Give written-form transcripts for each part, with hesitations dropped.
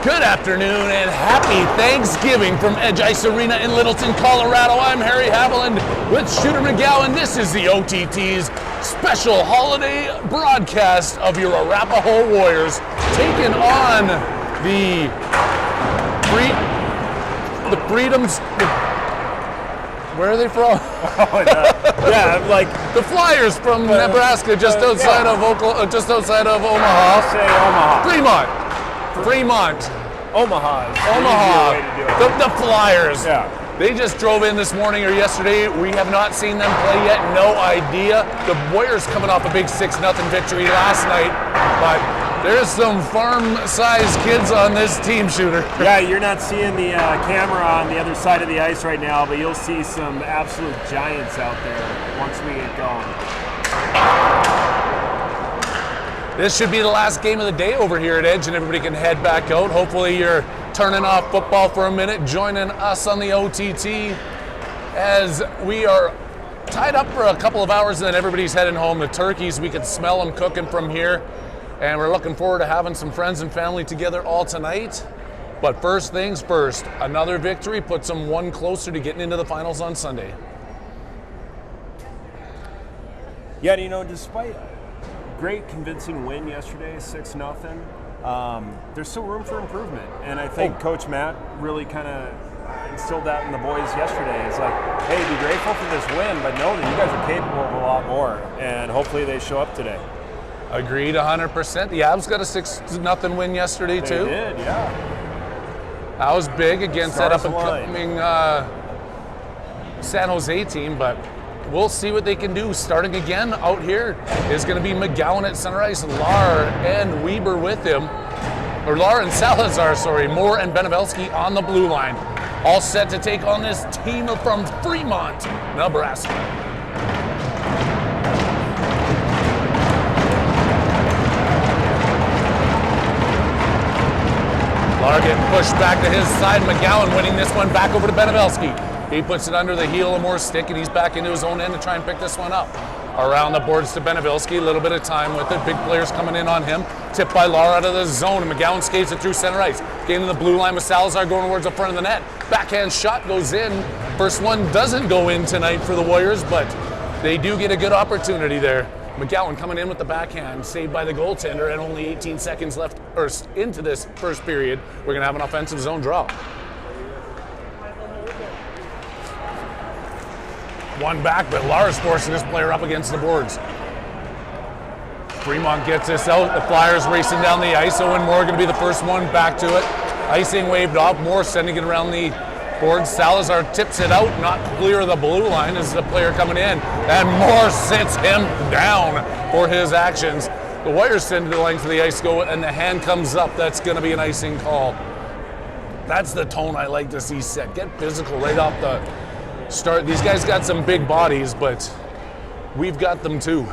Good afternoon and happy Thanksgiving from Edge Ice Arena in Littleton, Colorado. I'm Harry Haviland with Shooter McGowan. This is the OTT's special holiday broadcast of your Arapahoe Warriors taking on the Freedoms. Where are they from? The Flyers from Nebraska, just outside of Omaha. I'll say Omaha. Fremont. Omaha. The Flyers. Yeah. They just drove in this morning or yesterday. We have not seen them play yet. No idea. The Warriors coming off a big 6-0 victory last night, but there's some farm-sized kids on this team, Shooter. Yeah, you're not seeing the camera on the other side of the ice right now, but you'll see some absolute giants out there once we get going. This should be the last game of the day over here at Edge, and everybody can head back out. Hopefully you're turning off football for a minute, joining us on the OTT as we are tied up for a couple of hours, and then everybody's heading home. The turkeys, we can smell them cooking from here, and we're looking forward to having some friends and family together all tonight. But first things first, another victory puts them one closer to getting into the finals on Sunday. Yeah, despite great convincing win yesterday, 6-0. There's still room for improvement, and I think Coach Matt really kind of instilled that in the boys yesterday. It's like, hey, be grateful for this win, but know that you guys are capable of a lot more, and hopefully they show up today. Agreed 100%. The Avs got a 6-0 win yesterday too. They did, yeah. That was big against that up-and-coming San Jose team, but we'll see what they can do. Starting again out here is going to be McGowan at center ice, Lahr and Weber with him. Or Lahr and Salazar, Moore and Benevelski on the blue line. All set to take on this team from Fremont, Nebraska. Lahr getting pushed back to his side. McGowan winning this one back over to Benevelski. He puts it under the heel of Moore's stick, and he's back into his own end to try and pick this one up. Around the boards to Benevelski, a little bit of time with it. Big players coming in on him. Tipped by Lahr out of the zone, and McGowan skates it through center ice. Gaining the blue line with Salazar going towards the front of the net. Backhand shot goes in. First one doesn't go in tonight for the Warriors, but they do get a good opportunity there. McGowan coming in with the backhand, saved by the goaltender, and only 18 seconds left or into this first period. We're going to have an offensive zone draw. One back, but Lahr's forcing this player up against the boards. Fremont gets this out. The Flyers racing down the ice. Owen Moore going to be the first one back to it. Icing waved off. Moore sending it around the boards. Salazar tips it out, not clear of the blue line as the player coming in. And Moore sits him down for his actions. The Warriors send the length of the ice go, and the hand comes up. That's going to be an icing call. That's the tone I like to see set. Get physical right off the start. These guys got some big bodies, but we've got them too.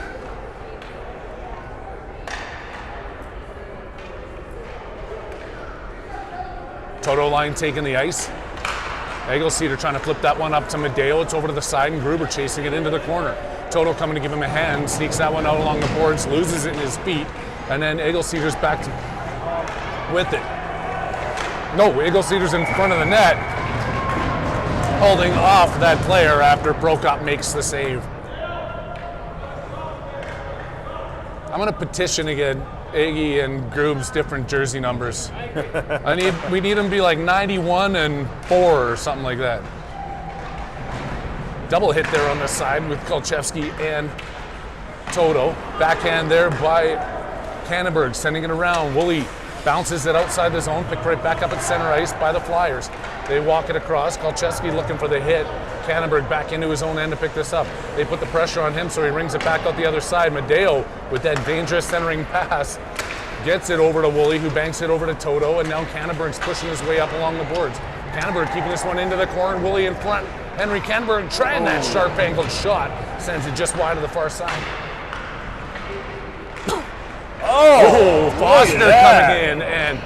Toto line taking the ice. Egelseeder trying to flip that one up to Medeo. It's over to the side, and Gruber chasing it into the corner. Toto coming to give him a hand, sneaks that one out along the boards, loses it in his feet, and then Egelseeder's back with it. No, Egelseeder's in front of the net, holding off that player after Prokop makes the save. I'm going to petition again Iggy and Groob's different jersey numbers. We need them to be like 91 and 4 or something like that. Double hit there on the side with Kolchevsky and Toto. Backhand there by Kannenberg, sending it around. Woolley bounces it outside the zone, picked right back up at center ice by the Flyers. They walk it across. Kolchevsky looking for the hit. Kannenberg back into his own end to pick this up. They put the pressure on him, so he rings it back out the other side. Medeo with that dangerous centering pass gets it over to Woolley, who banks it over to Toto, and now Kannenberg's pushing his way up along the boards. Kannenberg keeping this one into the corner. Woolley in front. Henry Kannenberg trying that sharp-angled shot. Sends it just wide to the far side. Oh, Foster coming in, and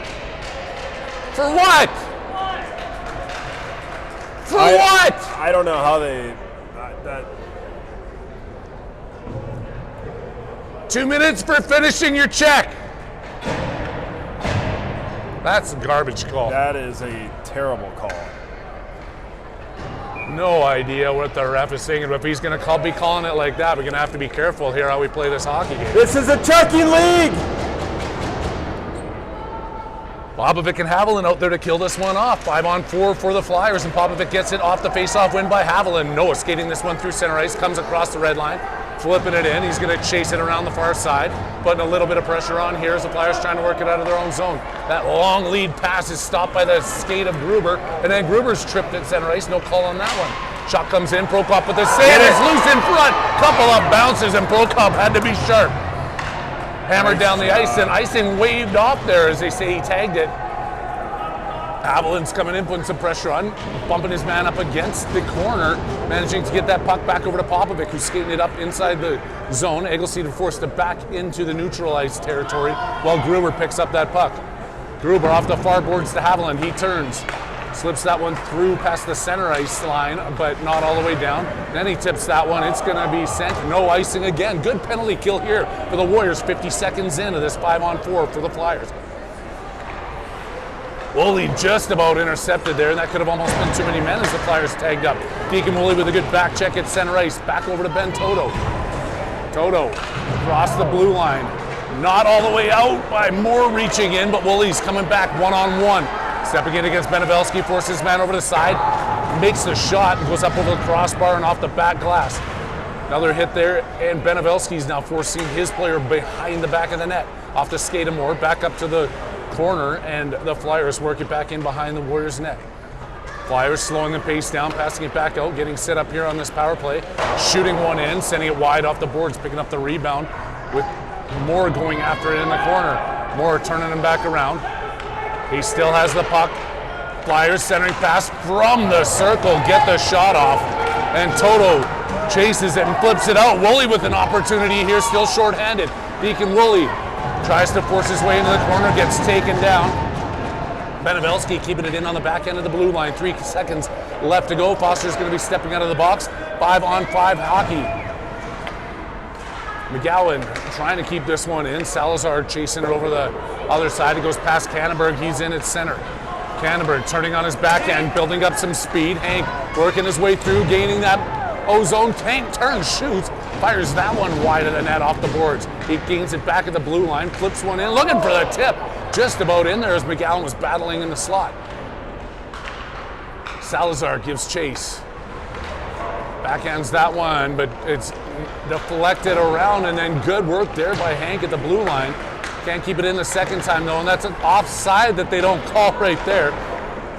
for what? For what? I don't know how they. 2 minutes for finishing your check. That's a garbage call. That is a terrible call. No idea what the ref is saying, but if he's going to be calling it like that, we're going to have to be careful here how we play this hockey game. This is a checking league! Popovic and Haviland out there to kill this one off. 5-on-4 for the Flyers, and Popovic gets it off the face-off win by Haviland. Noah skating this one through center ice, comes across the red line, flipping it in. He's going to chase it around the far side, putting a little bit of pressure on here as the Flyers trying to work it out of their own zone. That long lead pass is stopped by the skate of Gruber, and then Gruber's tripped at center ice. No call on that one. Shot comes in, Prokop with the save. It's loose in front. Couple of bounces, and Prokop had to be sharp. Hammered down the ice, and icing waved off there as they say he tagged it. Haviland's coming in, putting some pressure on, bumping his man up against the corner, managing to get that puck back over to Popovic, who's skating it up inside the zone. Eggleston forced it back into the neutralized territory while Gruber picks up that puck. Gruber off the far boards to Haviland. He turns, slips that one through past the center ice line, but not all the way down. Then he tips that one. It's going to be sent. No icing again. Good penalty kill here for the Warriors. 50 seconds into this 5-on-4 for the Flyers. Woolley just about intercepted there, and that could have almost been too many men as the Flyers tagged up. Deacon Woolley with a good back check at center ice. Back over to Ben Toto. Toto across the blue line. Not all the way out by Moore reaching in, but Woolley's coming back one-on-one. Stepping in against Benevelski, forces his man over the side, makes the shot, and goes up over the crossbar and off the back glass. Another hit there, and Benevelski's now forcing his player behind the back of the net. Off the skate of Moore, back up to the corner, and the Flyers work it back in behind the Warriors' net. Flyers slowing the pace down, passing it back out, getting set up here on this power play, shooting one in, sending it wide off the boards, picking up the rebound with Moore going after it in the corner. Moore turning him back around. He still has the puck. Flyers centering pass from the circle, get the shot off, and Toto chases it and flips it out. Woolley with an opportunity here, still shorthanded. Deacon Woolley tries to force his way into the corner, gets taken down. Benevelski keeping it in on the back end of the blue line. 3 seconds left to go. Foster's going to be stepping out of the box. 5-on-5 hockey. McGowan trying to keep this one in. Salazar chasing it over the other side. It goes past Kannenberg. He's in at center. Kannenberg turning on his backhand, building up some speed. Hank working his way through, gaining that O-zone. Tank turns, shoots, fires that one wide of the net off the boards. He gains it back at the blue line, flips one in, looking for the tip. Just about in there as McGowan was battling in the slot. Salazar gives chase. Backhands that one, but it's deflected around, and then good work there by Hank at the blue line. Can't keep it in the second time though, and that's an offside that they don't call right there.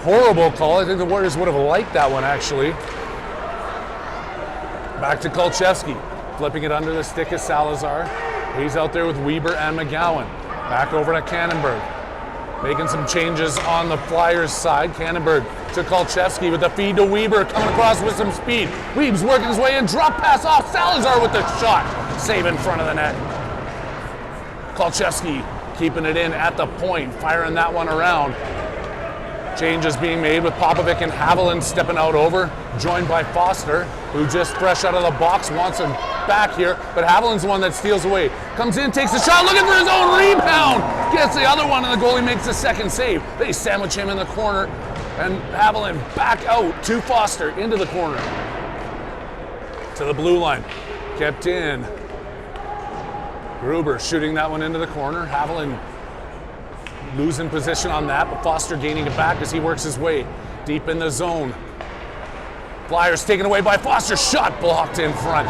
Horrible call. I think the Warriors would have liked that one actually. Back to Kolchevsky, flipping it under the stick of Salazar. He's out there with Weber and McGowan. Back over to Kannenberg. Making some changes on the Flyers side. Kannenberg to Kolchevsky with the feed to Weber, coming across with some speed. Weeb's working his way in, drop pass off. Salazar with the shot. Save in front of the net. Kolchevsky keeping it in at the point, firing that one around. Changes being made with Popovic and Haviland stepping out over, joined by Foster, who just fresh out of the box wants him back here, but Haviland's the one that steals away. Comes in, takes a shot, looking for his own rebound. Gets the other one, and the goalie makes the second save. They sandwich him in the corner, and Haviland back out to Foster into the corner. To the blue line. Kept in. Gruber shooting that one into the corner. Haviland losing position on that, but Foster gaining it back as he works his way deep in the zone. Flyers taken away by Foster. Shot blocked in front.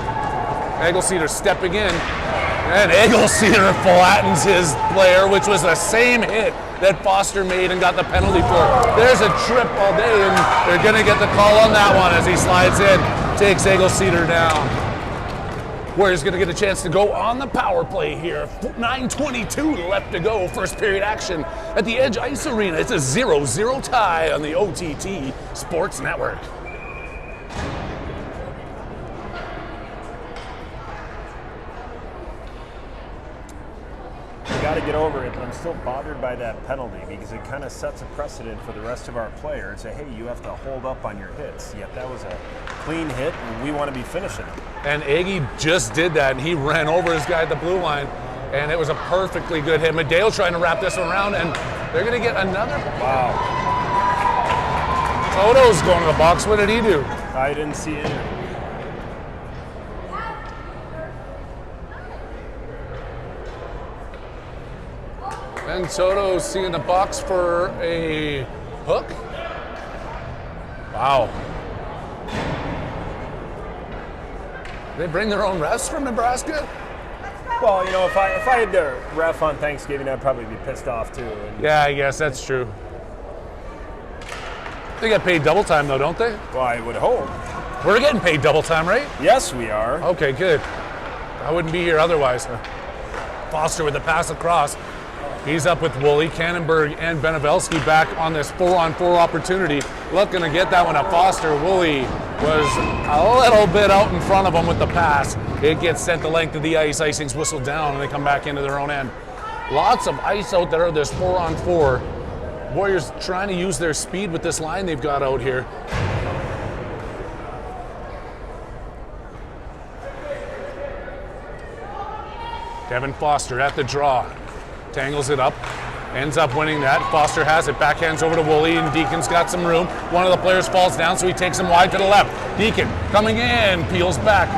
Eggleseder stepping in, and Eggleseder flattens his player, which was the same hit that Foster made and got the penalty for. There's a trip all day, and they're going to get the call on that one as he slides in, takes Eggleseder down. Warriors going to get a chance to go on the power play here. 9:22 left to go. First period action at the Edge Ice Arena. It's a 0-0 tie on the OTT Sports Network. Got to get over it, but I'm still bothered by that penalty because it kind of sets a precedent for the rest of our players. Say, hey, you have to hold up on your hits. Yet that was a clean hit, and we want to be finishing them. And Aggie just did that, and he ran over his guy at the blue line and it was a perfectly good hit. Madeo trying to wrap this one around, and they're going to get another. Wow. Toto's going to the box. What did he do? I didn't see it. And Toto's seeing the box for a hook. Wow. They bring their own refs from Nebraska? Well, you know, if I had the ref on Thanksgiving, I'd probably be pissed off too. And Yeah, I guess that's true. They get paid double time though, don't they? well, I would hope. We're getting paid double time, right? Yes, we are. Okay, good. I wouldn't be here otherwise. Foster with the pass across. He's up with Woolley, Cannonberg, and Benevelski back on this 4-on-4 opportunity. Looking to get that one to Foster. Woolley was a little bit out in front of him with the pass. It gets sent the length of the ice. Icing's whistled down, and they come back into their own end. Lots of ice out there, this 4-on-4. Warriors trying to use their speed with this line they've got out here. Kevin Foster at the draw. Tangles it up, ends up winning that. Foster has it, backhands over to Woolley, and Deacon's got some room. One of the players falls down, so he takes him wide to the left. Deacon coming in, peels back,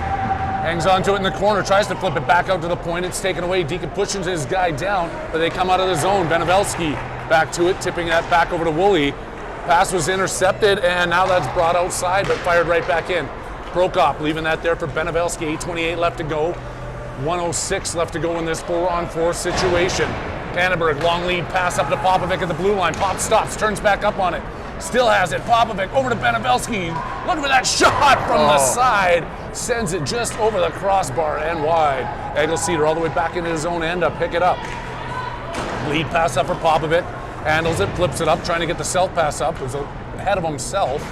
hangs onto it in the corner, tries to flip it back out to the point. It's taken away. Deacon pushes his guy down, but they come out of the zone. Benevelski back to it, tipping that back over to Woolley. Pass was intercepted, and now that's brought outside, but fired right back in. Prokop leaving that there for Benevelski. 8:28 left to go. 1:06 left to go in this 4-on-4 situation. Cannonberg, long lead pass up to Popovic at the blue line. Pop stops, turns back up on it. Still has it. Popovic over to Benevelski. Look for that shot from the side. Sends it just over the crossbar and wide. Eggleseder all the way back into his own end to pick it up. Lead pass up for Popovic. Handles it, flips it up, trying to get the self pass up. It was ahead of himself.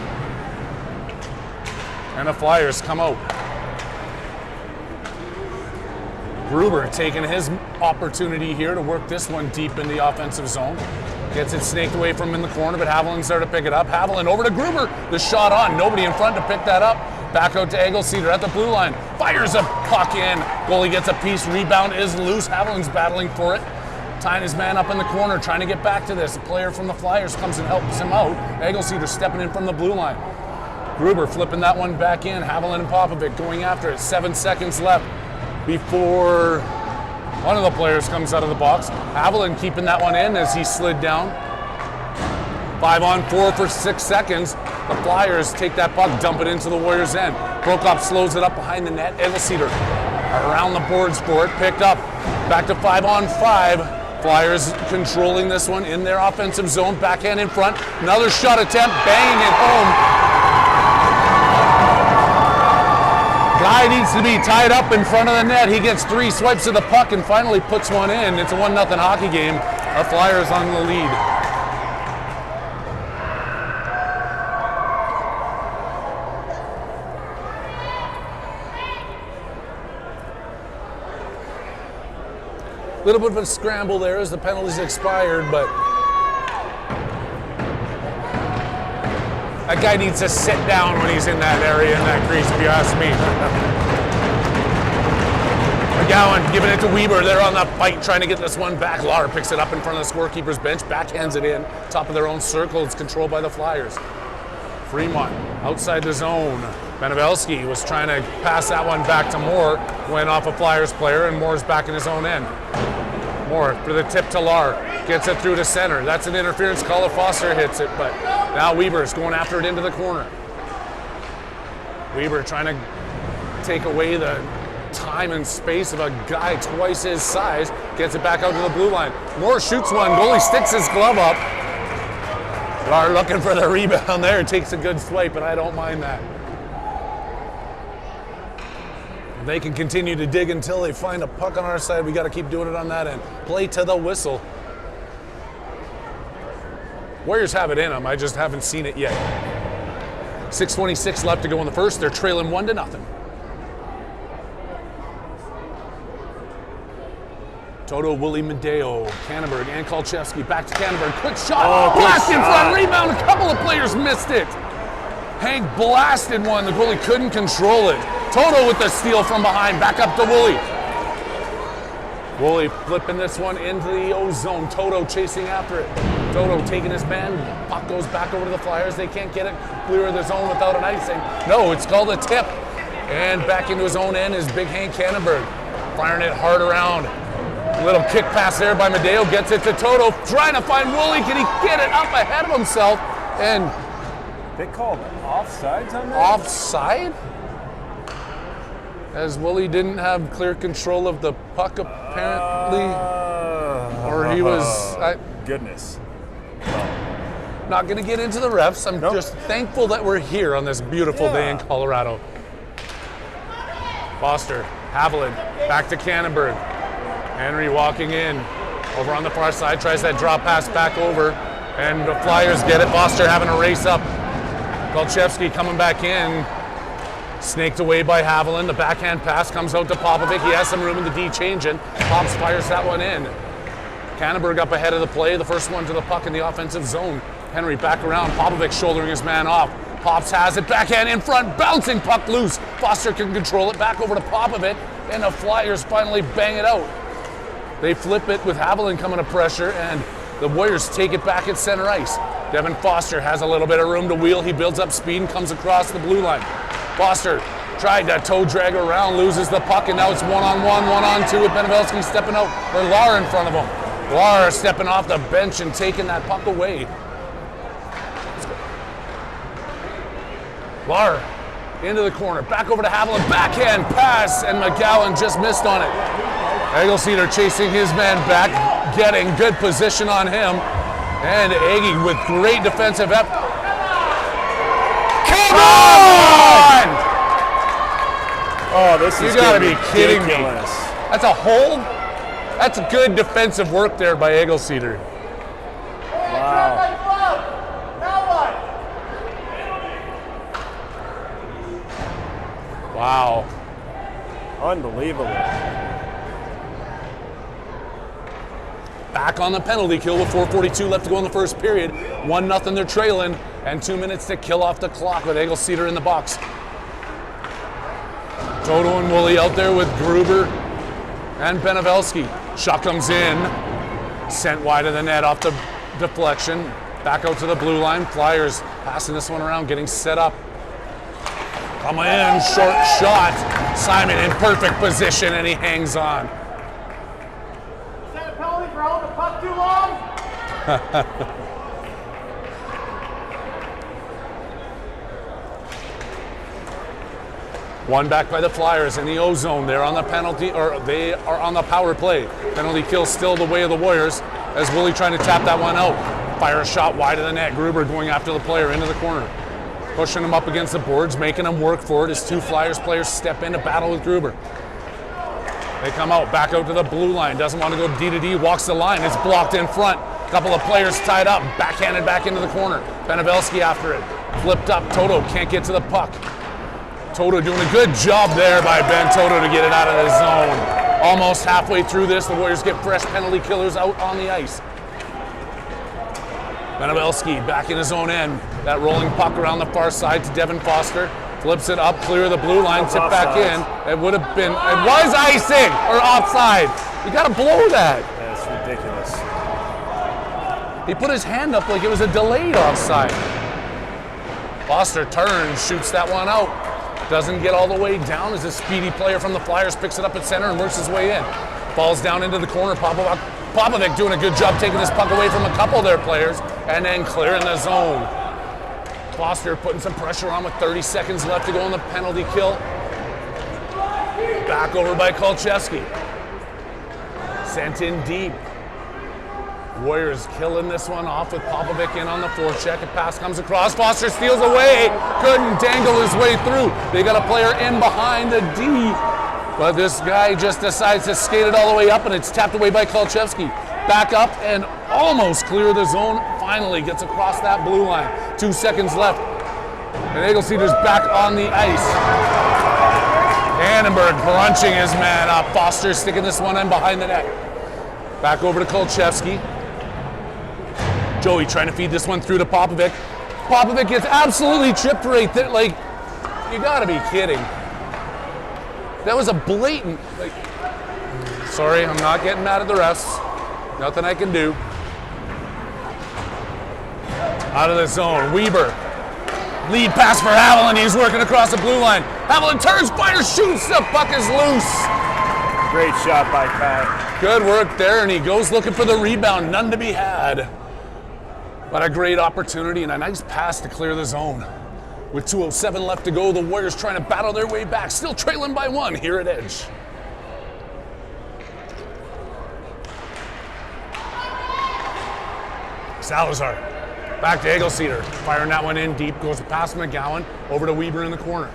And the Flyers come out. Gruber taking his opportunity here to work this one deep in the offensive zone. Gets it snaked away from him in the corner, but Haviland's there to pick it up. Haviland over to Gruber. The shot on. Nobody in front to pick that up. Back out to Eggleseder at the blue line. Fires a puck in. Goalie gets a piece. Rebound is loose. Haviland's battling for it. Tying his man up in the corner, trying to get back to this. A player from the Flyers comes and helps him out. Eggleseder stepping in from the blue line. Gruber flipping that one back in. Haviland and Popovic going after it. 7 seconds left before one of the players comes out of the box. Haviland keeping that one in as he slid down. 5-on-4 for 6 seconds. The Flyers take that puck, dump it into the Warriors' end. Prokop slows it up behind the net. Eggleseder around the boards for it, picked up. Back to 5-on-5. Flyers controlling this one in their offensive zone. Backhand in front. Another shot attempt, banging it home. Guy needs to be tied up in front of the net. He gets 3 swipes of the puck and finally puts one in. It's a 1-0 hockey game. Our Flyers on the lead. A little bit of a scramble there as the penalties expired, but that guy needs to sit down when he's in that area, in that crease, if you ask me. McGowan giving it to Weber. They're on the fight, trying to get this one back. Lahr picks it up in front of the scorekeeper's bench, backhands it in. Top of their own circle. It's controlled by the Flyers. Fremont outside the zone. Benevelski was trying to pass that one back to Moore. Went off a Flyers player, and Moore's back in his own end. Moore for the tip to Lahr. Gets it through to center. That's an interference call if Foster hits it, but now Weber's going after it into the corner. Weber trying to take away the time and space of a guy twice his size. Gets it back out to the blue line. Moore shoots one. Goalie sticks his glove up. Lahr looking for the rebound there. Takes a good swipe, and I don't mind that. They can continue to dig until they find a puck on our side. We got to keep doing it on that end. Play to the whistle. Warriors have it in them. I just haven't seen it yet. 6:26 left to go in the first. They're trailing 1-0. Toto, Woolley, Madeo, Cannonberg, and Kolchevsky. Back to Cannonberg. Quick shot. Blast in front. Rebound. A couple of players missed it. Hank blasted one. The goalie couldn't control it. Toto with the steal from behind. Back up to Woolley. Woolley flipping this one into the O zone. Toto chasing after it. Toto taking his man. Puck goes back over to the Flyers. They can't get it clear of the zone without an icing. No, it's called a tip. And back into his own end is Big Hank Cannonberg. Firing it hard around. Little kick pass there by Medeo. Gets it to Toto. Trying to find Woolley. Can he get it up ahead of himself? And they called offsides on that? Offside? As Woolley didn't have clear control of the puck apparently. Or he was... Goodness. Not going to get into the refs. I'm just thankful that we're here on this beautiful day in Colorado. Foster, Haviland, back to Cannonberg. Henry walking in. Over on the far side, tries that drop pass back over. And the Flyers get it. Foster having a race up. Kolchevsky coming back in. Snaked away by Haviland. The backhand pass comes out to Popovic. He has some room in the D changing. Pops fires that one in. Cannonberg up ahead of the play. The first one to the puck in the offensive zone. Henry back around. Popovic shouldering his man off. Pops has it. Backhand in front. Bouncing puck loose. Foster can control it. Back over to Popovic. And the Flyers finally bang it out. They flip it with Haviland coming to pressure. And the Warriors take it back at center ice. Devin Foster has a little bit of room to wheel. He builds up speed and comes across the blue line. Foster tried to toe drag around, loses the puck, and now it's one-on-one, one-on-two with Benevelski stepping out, or Lar in front of him. Lar stepping off the bench and taking that puck away. Lar into the corner, back over to Haviland, backhand pass, and McGowan just missed on it. Egelseeder chasing his man back, getting good position on him, and Aggie with great defensive effort. Come on! Oh, this is You gotta be kidding me. That's a hold? That's good defensive work there by Egelseeder. Wow. Wow. Unbelievable. Back on the penalty kill with 4:42 left to go in the first period. 1-0 they're trailing, and 2 minutes to kill off the clock with Egelseeder in the box. Toto and Woolley out there with Gruber and Benevelski. Shot comes in, sent wide of the net off the deflection. Back out to the blue line. Flyers passing this one around, getting set up. Coming in, short shot. Simon in perfect position, and he hangs on. Is that a penalty for holding the puck too long? One back by the Flyers in the O zone. They're on the penalty, or they are on the power play. Penalty kill still the way of the Warriors as Woolley trying to tap that one out. Fire a shot wide of the net. Gruber going after the player into the corner. Pushing him up against the boards, making him work for it as two Flyers players step in to battle with Gruber. They come out, back out to the blue line. Doesn't want to go D to D, walks the line. It's blocked in front. A couple of players tied up, backhanded back into the corner. Benevelski after it. Flipped up, Toto can't get to the puck. Toto doing a good job there by Ben Toto to get it out of the zone. Almost halfway through this, the Warriors get fresh penalty killers out on the ice. Benevelski back in his own end. That rolling puck around the far side to Devin Foster. Flips it up, clear the blue line, tip back in. It would have been, it was icing or offside. You got to blow that. That's ridiculous. He put his hand up like it was a delayed offside. Foster turns, shoots that one out. Doesn't get all the way down as a speedy player from the Flyers picks it up at center and works his way in. Falls down into the corner. Popovic doing a good job taking this puck away from a couple of their players and then clearing the zone. Foster putting some pressure on with 30 seconds left to go on the penalty kill. Back over by Kolchevsky. Sent in deep. Warriors killing this one off with Popovic in on the forecheck. A pass comes across. Foster steals away. Couldn't dangle his way through. They got a player in behind the D. But this guy just decides to skate it all the way up, and it's tapped away by Kolchevsky. Back up and almost clear the zone. Finally gets across that blue line. 2 seconds left. And Egelseeder's back on the ice. Cannonberg crunching his man up. Foster sticking this one in behind the net. Back over to Kolchevsky. Joey trying to feed this one through to Popovic. Popovic gets absolutely tripped right there. Like, you gotta be kidding. That was a blatant, like, Sorry, I'm not getting mad at the refs. Nothing I can do. Out of the zone, Weber. Lead pass for Haviland. He's working across the blue line. Haviland turns, fires, shoots. The puck is loose. Great shot by Kai. Good work there, and he goes looking for the rebound. None to be had. But a great opportunity and a nice pass to clear the zone. With 2:07 left to go, the Warriors trying to battle their way back. Still trailing by 1 here at Edge. Salazar. Back to Egelseeder. Firing that one in deep. Goes past McGowan. Over to Weber in the corner.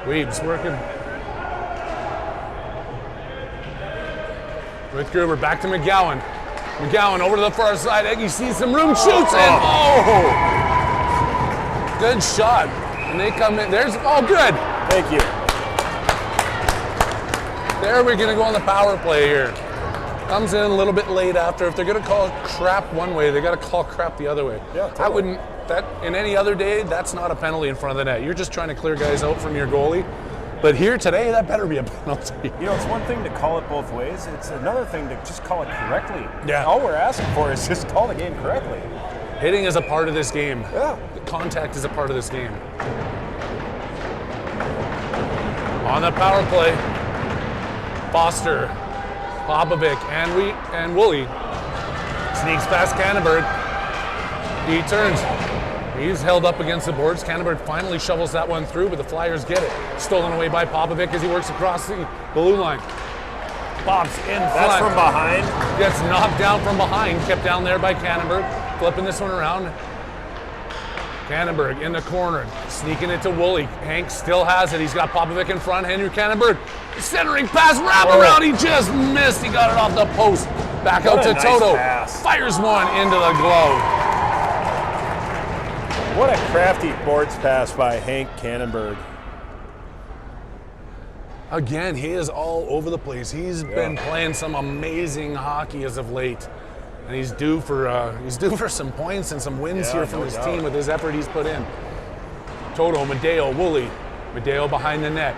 Weeb's working. With Gruber. Back to McGowan. McGowan over to the far side. Eggy sees some room. Shoots in. Oh! Good shot. And they come in. There's. Oh, good. Thank you. There we're going to go on the power play here. Comes in a little bit late after. If they're going to call crap one way, they got to call crap the other way. Yeah, totally. That in any other day, that's not a penalty in front of the net. You're just trying to clear guys out from your goalie. But here today, that better be a penalty. You know, it's one thing to call it both ways. It's another thing to just call it correctly. Yeah. All we're asking for is just call the game correctly. Hitting is a part of this game. Yeah. The contact is a part of this game. On the power play, Foster, Popovic, and Woolley sneaks past Canterbury. He turns. He's held up against the boards. Canterbury finally shovels that one through, but the Flyers get it. Stolen away by Popovic as he works across the blue line. Bob's in front. That's from behind. Gets knocked down from behind. Kept down there by Canterbury. Flipping this one around. Canterbury in the corner. Sneaking it to Woolley. Hank still has it. He's got Popovic in front. Henry Canterbury. Centering pass. Wrap around. He just missed. He got it off the post. Back out to Toto. Pass. Fires one into the glove. What a crafty boards pass by Hank Cannonberg. Again, he is all over the place. He's been playing some amazing hockey as of late, and he's due for some points and some wins here from his team with his effort he's put in. Toto, Medeo, Woolley. Medeo behind the net.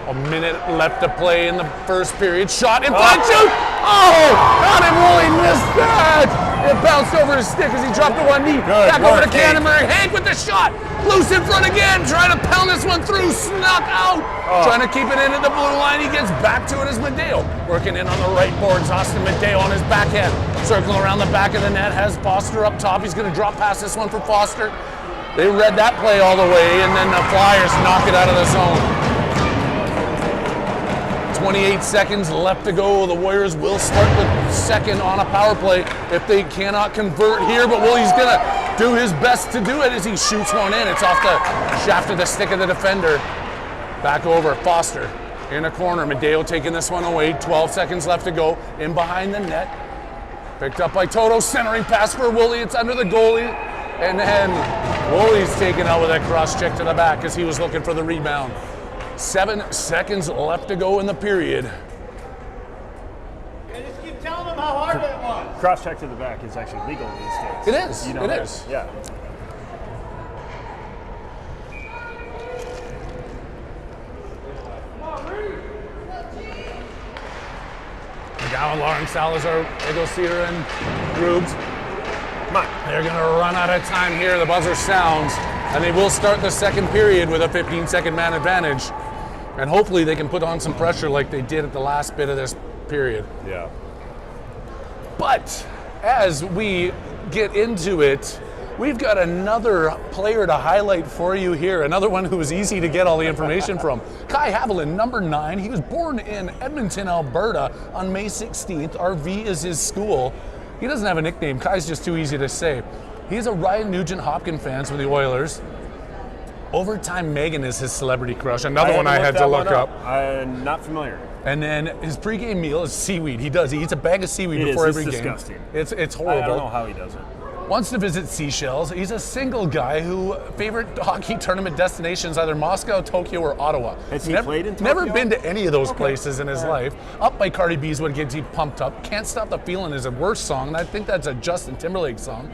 A minute left to play in the first period. Shot in front, shoot! Oh! How did Woolley miss that? It bounced over his stick as he dropped to one knee. Back over to Canterbury. Hank with the shot. Loose in front again. Trying to pound this one through. Snuck out. Trying to keep it into the blue line. He gets back to it as Medeo. Working in on the right boards. Austin Medeo on his backhand. Circling around the back of the net. Has Foster up top. He's going to drop past this one for Foster. They read that play all the way, and then the Flyers knock it out of the zone. 28 seconds left to go. The Warriors will start the second on a power play if they cannot convert here, but Willie's gonna do his best to do it as he shoots one in. It's off the shaft of the stick of the defender. Back over, Foster in a corner. Medeo taking this one away. 12 seconds left to go. In behind the net. Picked up by Toto. Centering pass for Woolley. It's under the goalie. And then Woolley's taken out with a cross check to the back as he was looking for the rebound. 7 seconds left to go in the period. Yeah, just keep telling them how hard that was. Cross check to the back is actually legal these days. It is. You know It that. is. Yeah. McGowan, Lawrence, Salazar, Egelseeder, and Grubes. Come on. They're going to run out of time here. The buzzer sounds, and they will start the second period with a 15-second man advantage. And hopefully they can put on some pressure like they did at the last bit of this period. Yeah. But as we get into it, we've got another player to highlight for you here. Another one who was easy to get all the information from. Kai Haviland, number 9. He was born in Edmonton, Alberta on May 16th. RV is his school. He doesn't have a nickname. Kai's just too easy to say. He's a Ryan Nugent-Hopkins fan for the Oilers. Overtime Megan is his celebrity crush. Another one I had to look up. I'm not familiar. And then his pregame meal is seaweed. He eats a bag of seaweed before every game. It's disgusting. It's horrible. I don't know how he does it. Wants to visit Seychelles. He's a single guy who favorite hockey tournament destinations either Moscow, Tokyo, or Ottawa. Has he played in Tokyo? Never been to any of those places in his life. Up by Cardi B's what gets you pumped up. Can't Stop the Feeling is a worse song, and I think that's a Justin Timberlake song.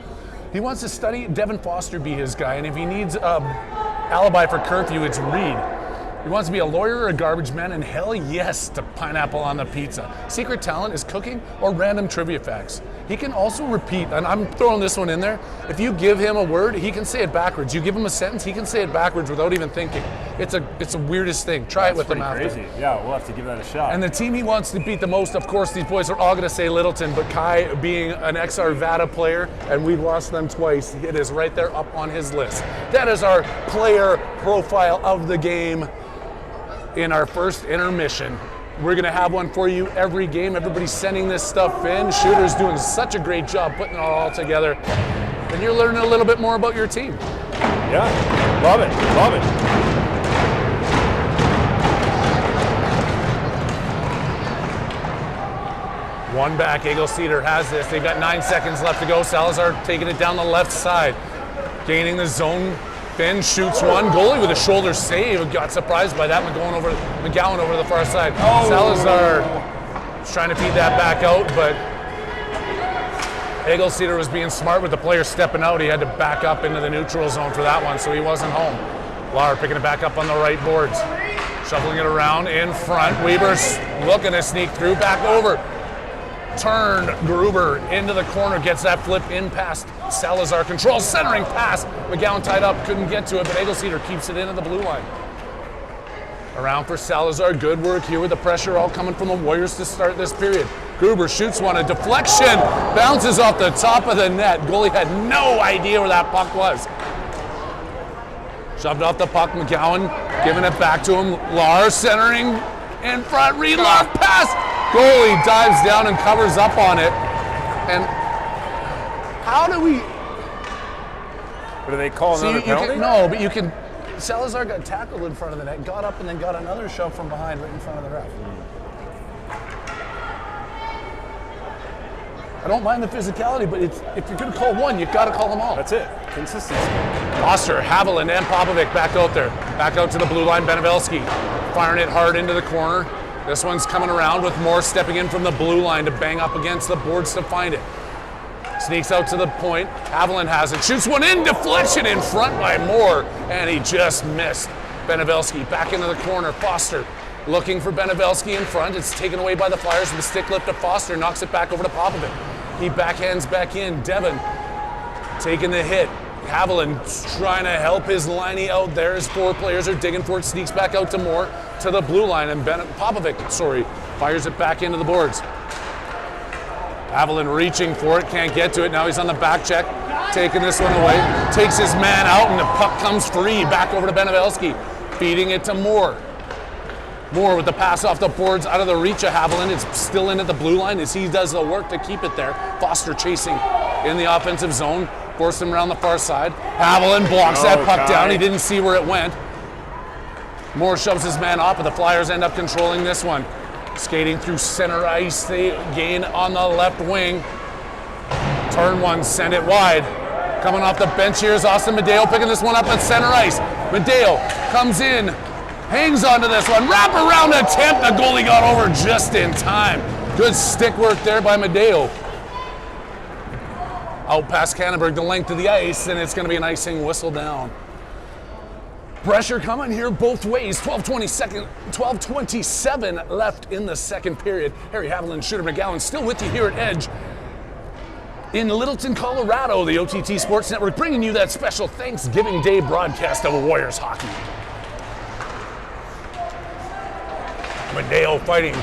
He wants to study Devin Foster be his guy, and if he needs alibi for curfew, it's Reed. He wants to be a lawyer or a garbage man, and hell yes to pineapple on the pizza. Secret talent is cooking or random trivia facts. He can also repeat, and I'm throwing this one in there, if you give him a word, he can say it backwards. You give him a sentence, he can say it backwards without even thinking. It's the weirdest thing. Try it with him after. Crazy. Yeah, we'll have to give that a shot. And the team he wants to beat the most, of course, these boys are all going to say Littleton, but Kai being an ex-Arvada player, and we lost them twice, it is right there up on his list. That is our player profile of the game in our first intermission. We're going to have one for you every game. Everybody's sending this stuff in. Shooter's doing such a great job putting it all together. And you're learning a little bit more about your team. Yeah, love it, love it. One back, Eagle Cedar has this. They've got 9 seconds left to go. Salazar taking it down the left side. Gaining the zone. Finn shoots one. Goalie with a shoulder save. Got surprised by that. McGowan over the far side. Oh. Salazar was trying to feed that back out, but Eagle Cedar was being smart with the player stepping out. He had to back up into the neutral zone for that one, so he wasn't home. Lauer picking it back up on the right boards. Shuffling it around in front. Weber's looking to sneak through. Back over. Turned Gruber into the corner, gets that flip in past Salazar. Controls, centering pass. McGowan tied up, couldn't get to it, but Eagle Cedar keeps it in at the blue line. Around for Salazar, good work here with the pressure all coming from the Warriors to start this period. Gruber shoots one, a deflection, bounces off the top of the net. Goalie had no idea where that puck was. Shoved off the puck, McGowan giving it back to him. Lars centering in front, Reed Lars pass. Goalie dives down and covers up on it. And how do we... What do they call another penalty? No, but you can... Salazar got tackled in front of the net, got up and then got another shove from behind right in front of the ref. I don't mind the physicality, but if you're going to call one, you've got to call them all. That's it. Consistency. Foster, Haviland, and Popovic back out there. Back out to the blue line, Benevelski. Firing it hard into the corner. This one's coming around with Moore stepping in from the blue line to bang up against the boards to find it. Sneaks out to the point. Haviland has it. Shoots one in. Deflection in front by Moore. And he just missed. Benevelski back into the corner. Foster looking for Benevelski in front. It's taken away by the Flyers with a stick lift to Foster. Knocks it back over to Popovic. He backhands back in. Devin taking the hit. Haviland trying to help his liney out there as four players are digging for it. Sneaks back out to Moore to the blue line, and Popovic fires it back into the boards. Haviland reaching for it, can't get to it. Now he's on the back check, taking this one away. Takes his man out, and the puck comes free. Back over to Benevelski, feeding it to Moore. Moore with the pass off the boards, out of the reach of Haviland. It's still in at the blue line as he does the work to keep it there. Foster chasing in the offensive zone. Force him around the far side. Haviland blocks that puck down. He didn't see where it went. Moore shoves his man off, but the Flyers end up controlling this one. Skating through center ice. They gain on the left wing. Turn one, send it wide. Coming off the bench here is Austin Medeo picking this one up at center ice. Medeo comes in, hangs onto this one. Wrap around attempt. The goalie got over just in time. Good stick work there by Medeo. Out past Cannonberg, the length of the ice, and it's going to be an icing whistle down. Pressure coming here both ways. 12:27 left in the second period. Harry Haviland, Shooter McGowan still with you here at Edge in Littleton, Colorado. The OTT Sports Network bringing you that special Thanksgiving Day broadcast of Warriors hockey. Medeo fighting.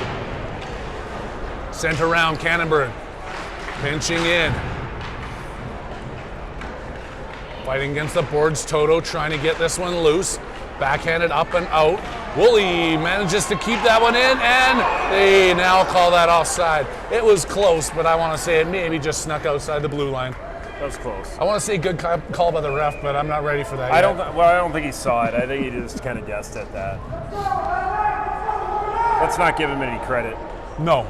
Sent around Cannonberg. Pinching in. Fighting against the boards, Toto trying to get this one loose. Backhanded up and out. Woolley manages to keep that one in, and they now call that offside. It was close, but I want to say it maybe just snuck outside the blue line. That was close. I want to say good call by the ref, but I'm not ready for that I yet. don't think he saw it. I think he just kind of guessed at that. Let's not give him any credit. No.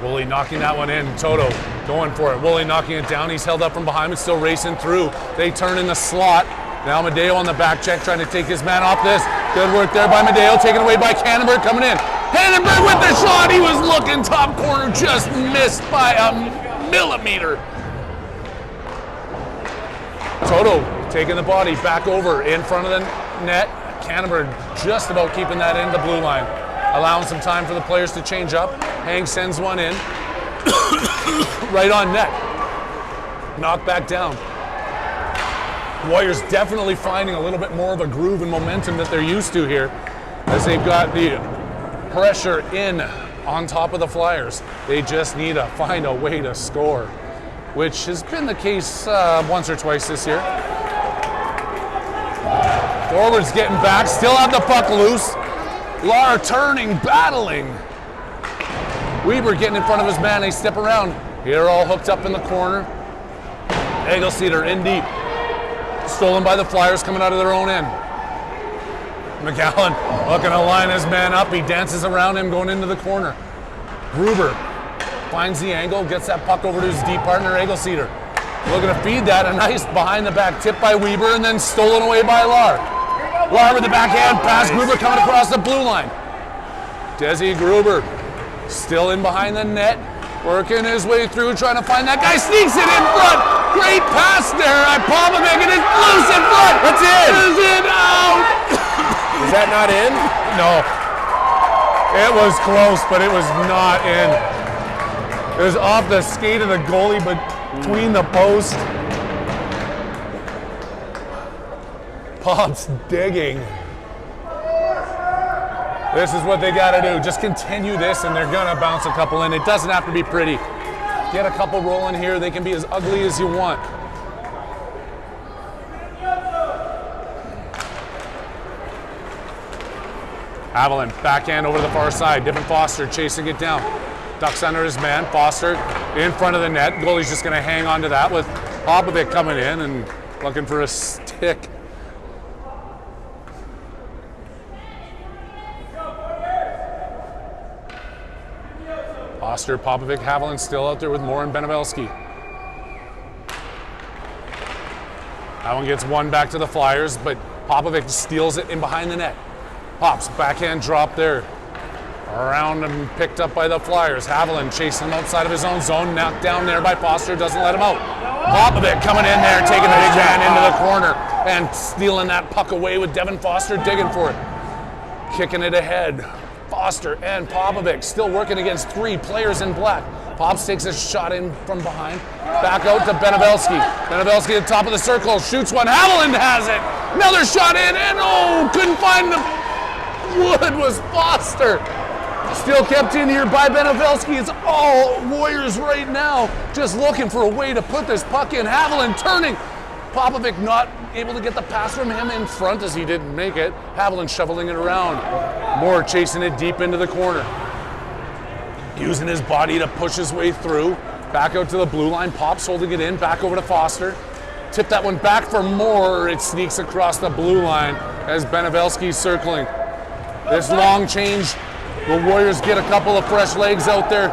Woolley knocking that one in. Toto going for it. Woolley knocking it down. He's held up from behind, but still racing through. They turn in the slot. Now Medeo on the back check, trying to take his man off this. Good work there by Medeo, taken away by Cannonberg, coming in. Cannonberg with the shot. He was looking top corner, just missed by a millimeter. Toto taking the body back over in front of the net. Canterbury just about keeping that in the blue line, allowing some time for the players to change up. Hang sends one in, right on net. Knocked back down. Warriors definitely finding a little bit more of a groove and momentum that they're used to here, as they've got the pressure in on top of the Flyers. They just need to find a way to score, which has been the case once or twice this year. Forwards getting back, still have the puck loose. Lar turning, battling. Weber getting in front of his man, they step around. Here all hooked up in the corner. Egelseeder in deep. Stolen by the Flyers coming out of their own end. McGowan looking to line his man up. He dances around him going into the corner. Gruber finds the angle, gets that puck over to his deep partner, Egelseeder. Looking to feed that, a nice behind the back tip by Weber and then stolen away by Lar. Lar with the backhand pass, Gruber coming across the blue line. Desi Gruber still in behind the net, working his way through, trying to find that guy, sneaks it in front. Great pass there by Popovic, and it's loose in front. That's it. Is it out? Is that not in? No. It was close, but it was not in. It was off the skate of the goalie, but between the post. Pop's digging. This is what they got to do. Just continue this, and they're going to bounce a couple in. It doesn't have to be pretty. Get a couple rolling here. They can be as ugly as you want. Haviland, backhand over to the far side. Dylan Foster chasing it down. Ducks under his man. Foster in front of the net. Goalie's just going to hang on to that with Popovic coming in and looking for a stick. Foster, Popovic, Haviland still out there with Moore and Benevelski. That one gets one back to the Flyers, but Popovic steals it in behind the net. Pops, backhand drop there. Around and picked up by the Flyers. Haviland chasing him outside of his own zone, knocked down there by Foster, doesn't let him out. Popovic coming in there, taking the big man into the corner and stealing that puck away with Devin Foster digging for it. Kicking it ahead. Foster and Popovic still working against three players in black. Pops takes a shot in from behind. Back out to Benevelski. Benevelski at the top of the circle, shoots one. Haviland has it. Another shot in, and oh, couldn't find the wood was Foster. Still kept in here by Benevelski. It's all Warriors right now, just looking for a way to put this puck in. Haviland turning. Popovic not able to get the pass from him in front as he didn't make it. Haviland shoveling it around. Moore chasing it deep into the corner. Using his body to push his way through. Back out to the blue line. Pops holding it in. Back over to Foster. Tip that one back for Moore. It sneaks across the blue line as Benevelski's circling. This long change. The Warriors get a couple of fresh legs out there.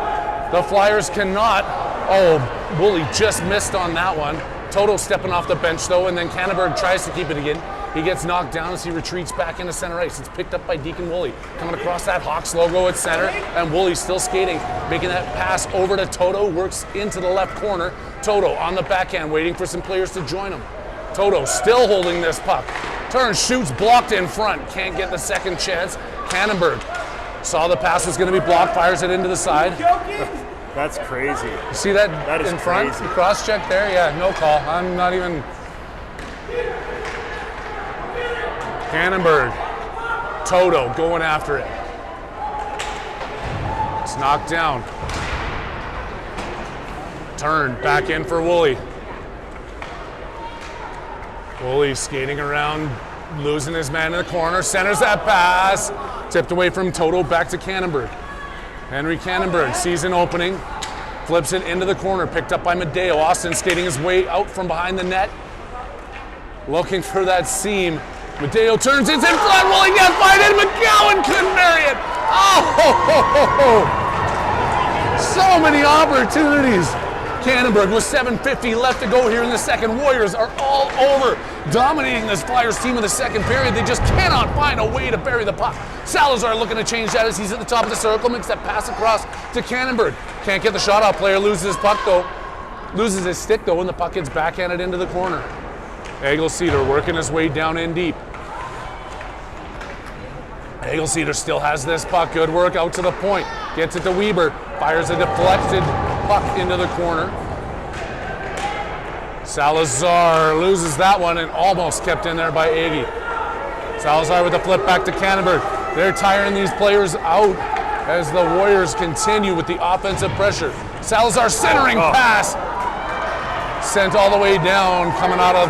The Flyers cannot. Oh, Woolley just missed on that one. Toto stepping off the bench though, and then Canterbury tries to keep it again. He gets knocked down as he retreats back into center ice. It's picked up by Deacon Woolley. Coming across that Hawks logo at center, and Woolley still skating, making that pass over to Toto, works into the left corner. Toto on the backhand, waiting for some players to join him. Toto still holding this puck. Turns, shoots, blocked in front. Can't get the second chance. Cannonberg saw the pass was going to be blocked, fires it into the side. That's crazy. You see that is in front? crazy. The cross check there? Yeah, no call. I'm not even. Cannonberg. Toto going after it. It's knocked down. Turn back in for Woolley. Woolley skating around, losing his man in the corner, centers that pass. Tipped away from Toto, back to Cannonberg. Henry Cannonberg sees an opening, flips it into the corner, picked up by Medeo. Austin skating his way out from behind the net, looking for that seam. Medeo turns, it's in front, Woolley gets fired in, McGowan couldn't marry it. Oh, so many opportunities. Cannonberg with 7:50 left to go here in the second. Warriors are all over, dominating this Flyers team in the second period. They just cannot find a way to bury the puck. Salazar looking to change that as he's at the top of the circle, makes that pass across to Cannonberg. Can't get the shot off. Player loses his puck though, loses his stick though, and the puck gets backhanded into the corner. Eggleseder working his way down in deep. Eggleseder still has this puck. Good work out to the point. Gets it to Weber. Fires a deflected puck into the corner. Salazar loses that one and almost kept in there by Aggie. Salazar with the flip back to Canterbury. They're tiring these players out as the Warriors continue with the offensive pressure. Salazar centering pass. Sent all the way down. Coming out of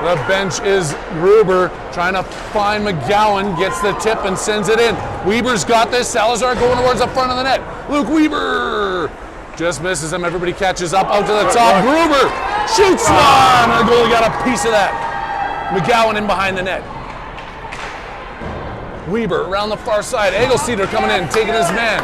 the bench is Gruber trying to find McGowan. Gets the tip and sends it in. Weber's got this. Salazar going towards the front of the net. Luke Weber just misses him. Everybody catches up out to the top. Gruber shoots one. And the goalie got a piece of that. McGowan in behind the net. Weber around the far side. Eggleseder coming in, taking his man.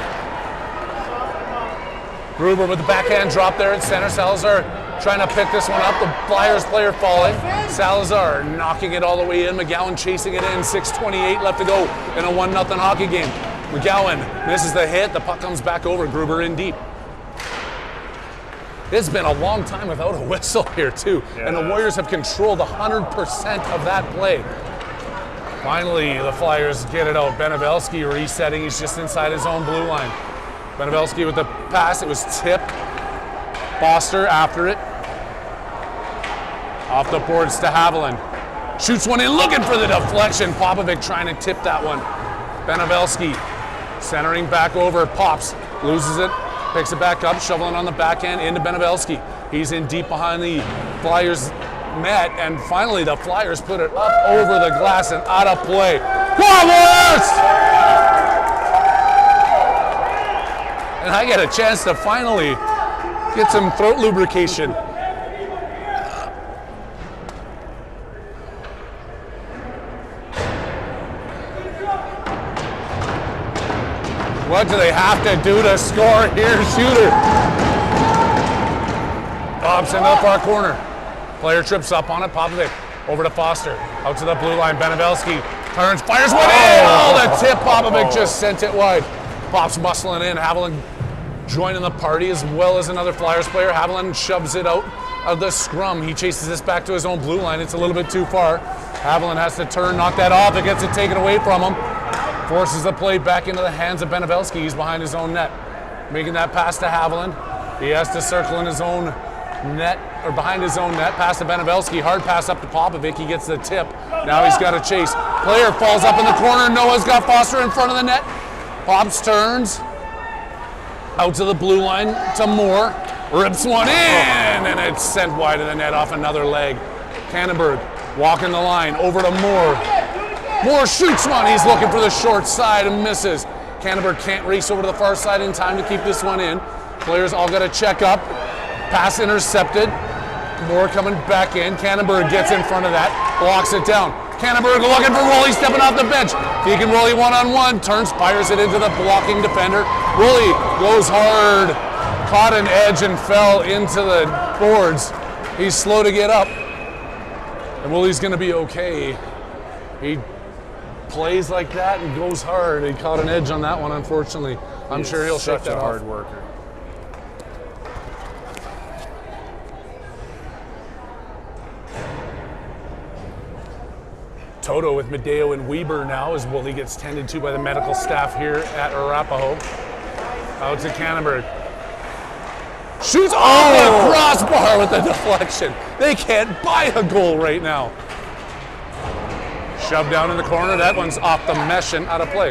Gruber with the backhand drop there at center. Salazar trying to pick this one up. The Flyers player falling. Salazar knocking it all the way in. McGowan chasing it in. 6:28 left to go in a 1-0 hockey game. McGowan misses the hit. The puck comes back over. Gruber in deep. It's been a long time without a whistle here too. Yeah. And the Warriors have controlled 100% of that play. Finally, the Flyers get it out. Benevelski resetting. He's just inside his own blue line. Benevelski with the pass. It was tipped. Foster after it. Off the boards to Haviland. Shoots one in, looking for the deflection. Popovic trying to tip that one. Benevelski centering back over. Pops. Loses it. Picks it back up. Shoveling on the backhand into Benevelski. He's in deep behind the Flyers net, and finally the Flyers put it up over the glass and out of play. Warriors! And I get a chance to finally get some throat lubrication. What do they have to do to score here? Shooter. Pops into the far corner. Player trips up on it. Popovic over to Foster. Out to the blue line. Benevelski turns, fires one in. Oh, the tip. Popovic just sent it wide. Pops muscling in. Haviland joining the party as well as another Flyers player. Haviland shoves it out of the scrum. He chases this back to his own blue line. It's a little bit too far. Haviland has to turn, knock that off. It gets it taken away from him. Forces the play back into the hands of Benevelski. He's behind his own net. Making that pass to Haviland. He has to circle in his own net, or behind his own net. Pass to Benevelski. Hard pass up to Popovic. He gets the tip. Now he's got to chase. Player falls up in the corner. Noah's got Foster in front of the net. Pops turns. Out to the blue line to Moore. Rips one in, and it's sent wide of the net off another leg. Kannenberg walking the line over to Moore. Moore shoots one. He's looking for the short side and misses. Kannenberg can't race over to the far side in time to keep this one in. Players all got to check up. Pass intercepted. Moore coming back in. Kannenberg gets in front of that. Blocks it down. Kannenberg looking for Woolley stepping off the bench. Deacon Woolley one-on-one. Turns, fires it into the blocking defender. Woolley goes hard. Caught an edge and fell into the boards. He's slow to get up. And Woolley's going to be okay. He plays like that and goes hard. He caught an edge on that one, unfortunately. I'm sure he'll shake that off. Hard worker. Toto with Medeo and Weber now as Woolley gets tended to by the medical staff here at Arapahoe. Out to Kannenberg. Shoots off the crossbar with the deflection. They can't buy a goal right now. Shoved down in the corner. That one's off the mesh and out of play.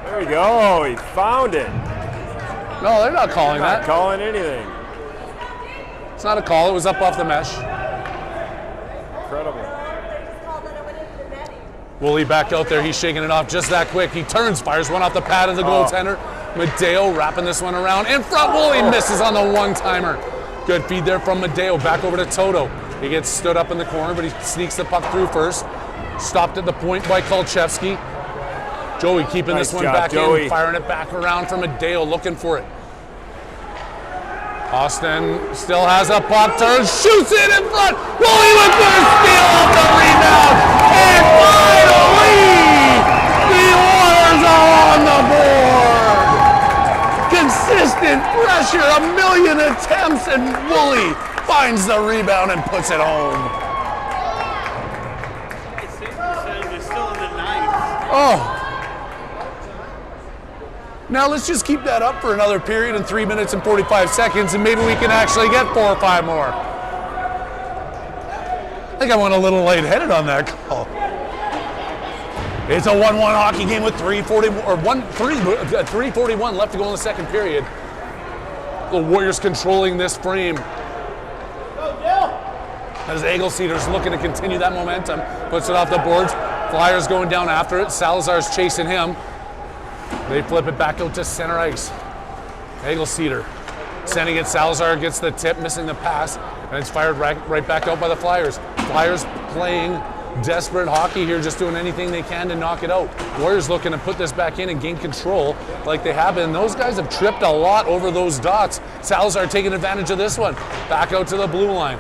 There we go. He found it. No, they're not calling that. Not calling anything. It's not a call. It was up off the mesh. Incredible. Woolley back out there. He's shaking it off just that quick. He turns, fires one off the pad of the goaltender. Medeo wrapping this one around. In front, Woolley misses on the one-timer. Good feed there from Medeo. Back over to Toto. He gets stood up in the corner, but he sneaks the puck through first. Stopped at the point by Kolchevsky. Joey keeping this one back in, firing it back around for Medeo, looking for it. Austin still has a puck, turns, shoots it in front. Woolley with the steal off the rebound. And finally, the Oilers are on the board. Consistent pressure, 1,000,000 attempts. attempts, and Woolley finds the rebound and puts it home. They're still in the 90s. Oh. Now let's just keep that up for another period in 3 minutes and 45 seconds, and maybe we can actually get 4 or 5 more. I think I went a little lightheaded on that call. It's a 1-1 hockey game with 3:41 left to go in the second period. The Warriors controlling this frame. As Eagle-Cedars looking to continue that momentum, puts it off the boards. Flyers going down after it. Salazar's chasing him. They flip it back out to center ice. Eagle-Cedar sending it. Salazar gets the tip, missing the pass, and it's fired right back out by the Flyers. Flyers playing desperate hockey here, just doing anything they can to knock it out. Warriors looking to put this back in and gain control like they have been. Those guys have tripped a lot over those dots. Salazar taking advantage of this one. Back out to the blue line.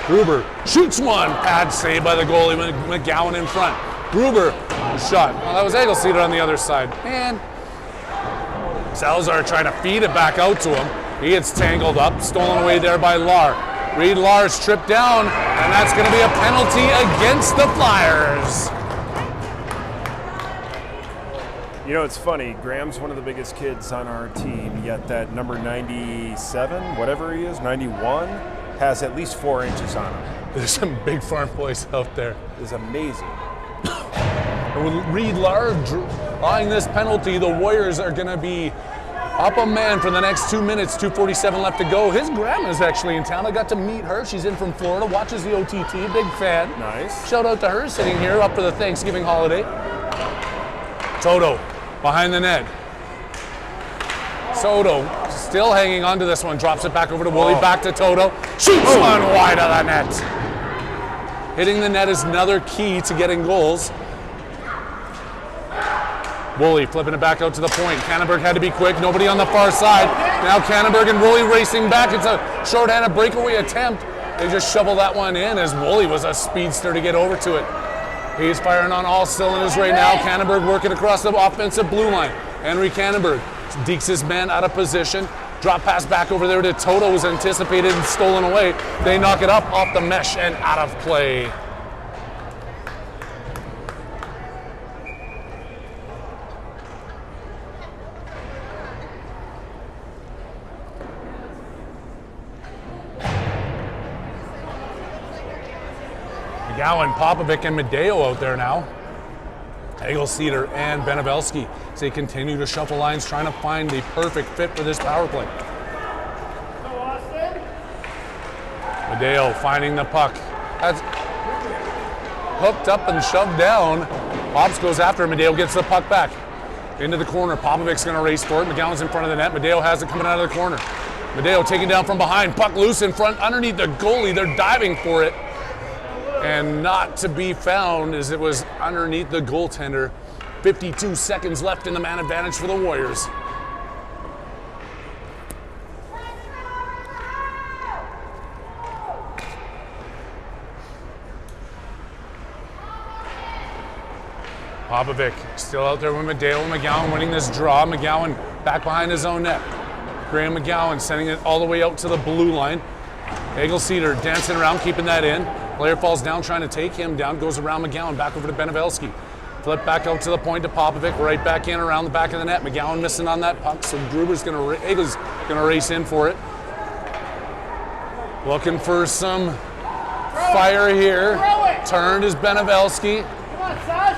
Gruber shoots one. Pad save by the goalie. McGowan in front. Gruber shot. Well, that was Eagle-Cedar on the other side. Man. Salazar trying to feed it back out to him. He gets tangled up. Stolen away there by Lahr. Reed Lahr's tripped down, and that's going to be a penalty against the Flyers. You know, it's funny. Graham's one of the biggest kids on our team, yet that number 97, whatever he is, 91, has at least 4 inches on him. There's some big farm boys out there. It's amazing. And with Reed Lahr drawing this penalty, the Warriors are going to be up a man for the next 2 minutes, 2:47 left to go. His grandma's actually in town. I got to meet her. She's in from Florida, watches the OTT, big fan. Nice. Shout out to her sitting here up for the Thanksgiving holiday. Toto behind the net. Soto still hanging on to this one, drops it back over to Woolley, back to Toto. Shoots one wide of the net. Hitting the net is another key to getting goals. Woolley flipping it back out to the point. Kannenberg had to be quick. Nobody on the far side. Now Kannenberg and Woolley racing back. It's a shorthanded breakaway attempt. They just shovel that one in as Woolley was a speedster to get over to it. He's firing on all cylinders right now. Kannenberg working across the offensive blue line. Henry Kannenberg dekes his man out of position. Drop pass back over there to Toto, was anticipated and stolen away. They knock it up off the mesh and out of play. McGowan, Popovic, and Medeo out there now. Eagle-Cedar and Benevelski as they continue to shuffle lines, trying to find the perfect fit for this power play. Medeo finding the puck. That's hooked up and shoved down. Pops goes after him. Medeo gets the puck back into the corner. Popovic's going to race for it. McGowan's in front of the net. Medeo has it coming out of the corner. Medeo taking down from behind. Puck loose in front underneath the goalie. They're diving for it. And not to be found as it was underneath the goaltender. 52 seconds left in the man advantage for the Warriors. Popovic still out there with Medeo. McGowan winning this draw. McGowan back behind his own net. Graham McGowan sending it all the way out to the blue line. Eagle-Cedar dancing around, keeping that in. Player falls down, trying to take him down. Goes around McGowan, back over to Benevelski. Flip back out to the point to Popovic, right back in around the back of the net. McGowan missing on that puck, so Eagle's gonna race in for it. Looking for some fire here. Turned is Benevelski. Come on, Sash.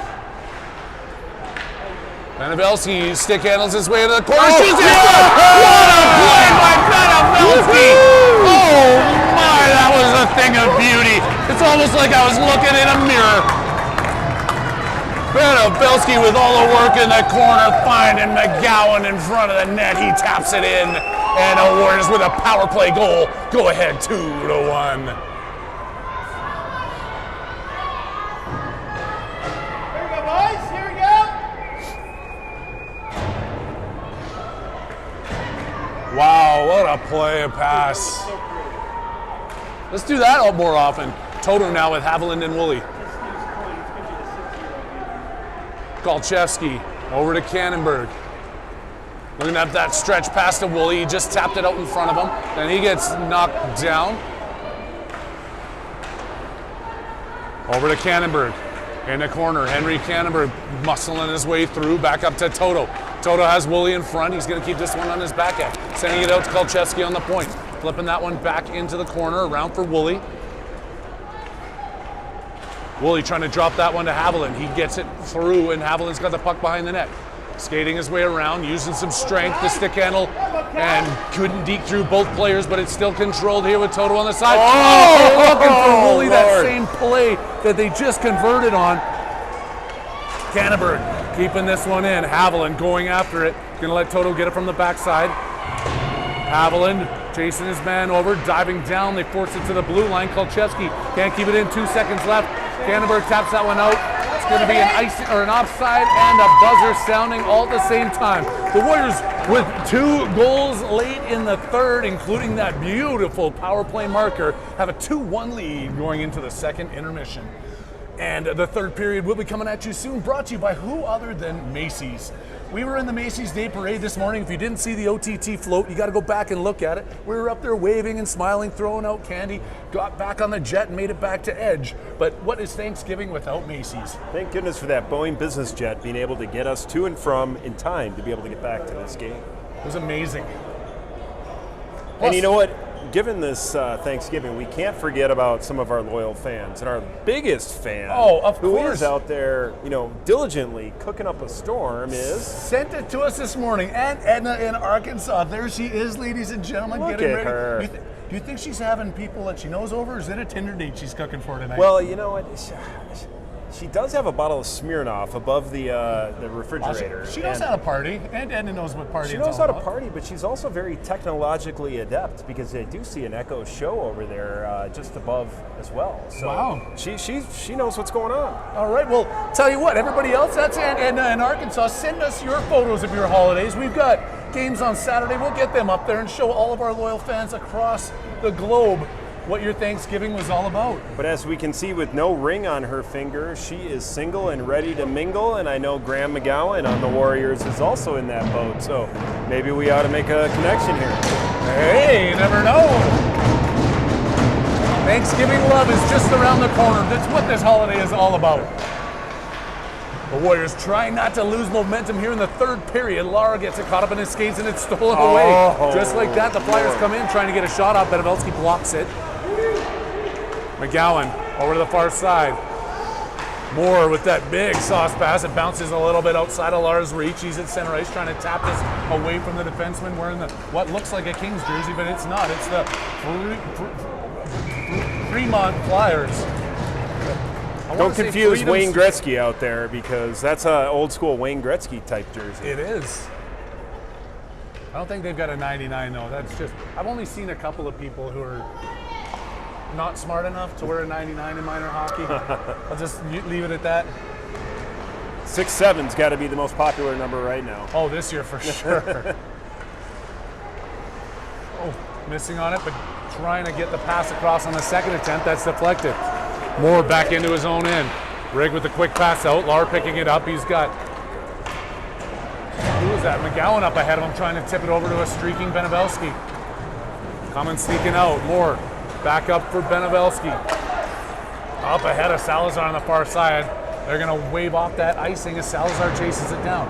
Benevelski stick handles his way to the corner. Shoots it! What a play by Benevelski! Oh my, that was a thing of beauty. It's almost like I was looking in a mirror. Benevelski with all the work in the corner, finding McGowan in front of the net. He taps it in, and the Warriors with a power play goal go ahead 2-1. Here we go, boys. Here we go. Wow, what a play, a pass. Let's do that more often. Toto now with Haviland and Woolley. Golchevsky over to Kannenberg. Looking at that stretch pass to Woolley. He just tapped it out in front of him. Then he gets knocked down. Over to Cannonberg. In the corner, Henry Cannonberg muscling his way through. Back up to Toto. Toto has Woolley in front. He's going to keep this one on his back end. Sending it out to Kolchevsky on the point. Flipping that one back into the corner. Around for Woolley. Woolley trying to drop that one to Haviland. He gets it through, and Haviland's got the puck behind the net. Skating his way around, using some strength to stick handle, and couldn't deke through both players, but it's still controlled here with Toto on the side. Oh, looking for Woolley, that same play that they just converted on. Cannonberg keeping this one in. Haviland going after it. Gonna let Toto get it from the backside. Haviland chasing his man over, diving down. They force it to the blue line. Kolchevsky can't keep it in. 2 seconds left. Cannonberg taps that one out. It's going to be an offside and a buzzer sounding all at the same time. The Warriors with 2 goals late in the third, including that beautiful power play marker, have a 2-1 lead going into the second intermission. And the third period will be coming at you soon, brought to you by who other than Macy's. We were in the Macy's Day Parade this morning. If you didn't see the OTT float, you got to go back and look at it. We were up there waving and smiling, throwing out candy, got back on the jet and made it back to Edge. But what is Thanksgiving without Macy's? Thank goodness for that Boeing business jet being able to get us to and from in time to be able to get back to this game. It was amazing. And you know what? Given this Thanksgiving, we can't forget about some of our loyal fans. And our biggest fan, who is out there, diligently cooking up a storm, is sent it to us this morning. Aunt Edna in Arkansas. There she is, ladies and gentlemen, Look getting at ready. her. Do you think she's having people that she knows over, or is it a Tinder date she's cooking for tonight? Well, you know what? She does have a bottle of Smirnoff above the refrigerator. She knows how to party, and Edna knows what party. She knows how to party, but she's also very technologically adept, because I do see an Echo Show over there just above as well. So wow. She knows what's going on. All right, well, tell you what, everybody else, that's Aunt Edna in Arkansas. Send us your photos of your holidays. We've got games on Saturday. We'll get them up there and show all of our loyal fans across the globe what your Thanksgiving was all about. But as we can see, with no ring on her finger, she is single and ready to mingle, and I know Graham McGowan on the Warriors is also in that boat, so maybe we ought to make a connection here. Hey, you never know. Thanksgiving love is just around the corner. That's what this holiday is all about. The Warriors trying not to lose momentum here in the third period. Lara gets it caught up in his skates and it's stolen away. Just like that, the Flyers come in trying to get a shot off. Benevelski blocks it. McGowan over to the far side. Moore with that big sauce pass. It bounces a little bit outside of Lara's reach. He's at center ice trying to tap this away from the defenseman wearing the what looks like a Kings jersey, but it's not. It's the Fremont Flyers. Don't confuse Wayne Gretzky out there, because that's an old school Wayne Gretzky type jersey. It is. I don't think they've got a 99 though. That's just, I've only seen a couple of people who are not smart enough to wear a 99 in minor hockey. I'll just leave it at that. 6'7's got to be the most popular number right now. Oh, this year for sure. Oh, missing on it, but trying to get the pass across on the second attempt. That's deflected. Moore back into his own end. Rigg with the quick pass out. Lar picking it up. He's got, who is that? McGowan up ahead of him trying to tip it over to a streaking Benevelski. Coming sneaking out. Moore back up for Benevelski. Up ahead of Salazar on the far side. They're going to wave off that icing as Salazar chases it down.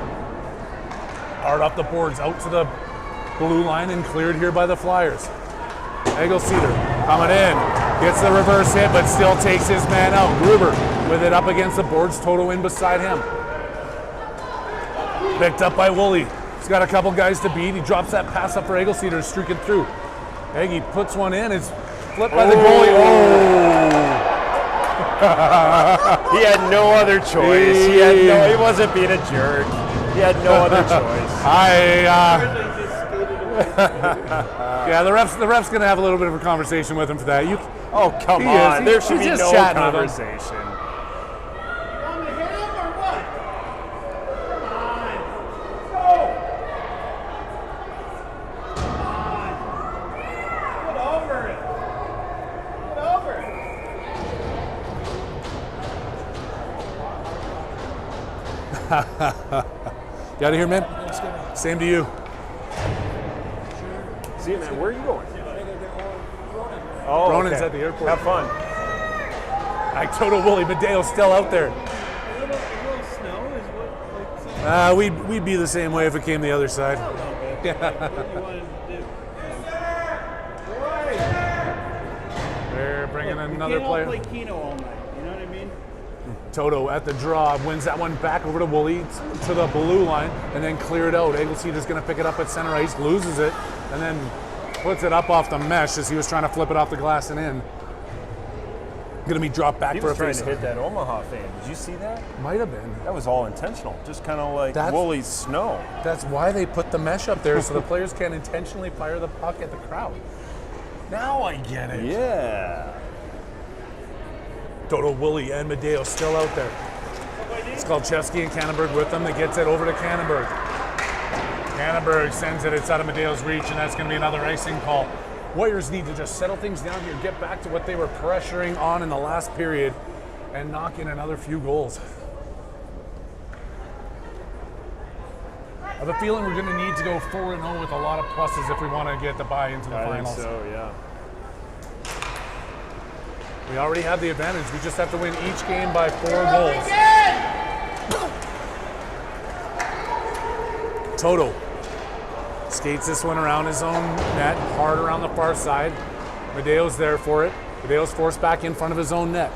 Hard up the boards, out to the blue line and cleared here by the Flyers. Egelseeder coming in, gets the reverse hit, but still takes his man out. Gruber with it up against the boards, Toto in beside him. Picked up by Woolley. He's got a couple guys to beat. He drops that pass up for Egelseeder, streaking through. Eggy puts one in, it's flipped by the goalie. He had no other choice. He wasn't being a jerk. He had no other choice. Yeah, the ref's gonna have a little bit of a conversation with him for that. Oh, come on. There should be no You conversation. Want to hit him or what? Come on. Go. Come on. Get over it. Get over it. You out of here, man? Same to you. See you, man. Where are you going? Oh, Ronan's okay. at the airport. Have fun. Toto Willie Medeo's still out there. A little snow is what, like, We'd be the same way if it came the other side. what you wanted to do. They're bringing another We can't all player. play Keno all night, you know what I mean? Toto at the draw, wins that one back over to Woolley to the blue line, and then cleared out. Eggleston is going to pick it up at center ice, loses it, and then puts it up off the mesh as he was trying to flip it off the glass and in. Going to be dropped back He for was a trying face. to hit that Omaha fan. Did you see that? Might have been. That was all intentional. Just kind of like That's- Woolly's snow. That's why they put the mesh up there so the players can intentionally fire the puck at the crowd. Now I get it. Yeah. Toto Woolley and Medeo still out there. Skalchevsky and Kannenberg with them. They gets it over to Kannenberg. Kannenberg sends it. It's out of Medeo's reach, and that's going to be another icing call. Warriors need to just settle things down here, get back to what they were pressuring on in the last period, and knock in another few goals. I have a feeling we're going to need to go 4-0 with a lot of pluses if we want to get the bye into the I finals. think so, yeah. We already have the advantage. We just have to win each game by 4 goals. Toto skates this one around his own net, hard around the far side. Medeo's there for it. Medeo's forced back in front of his own net.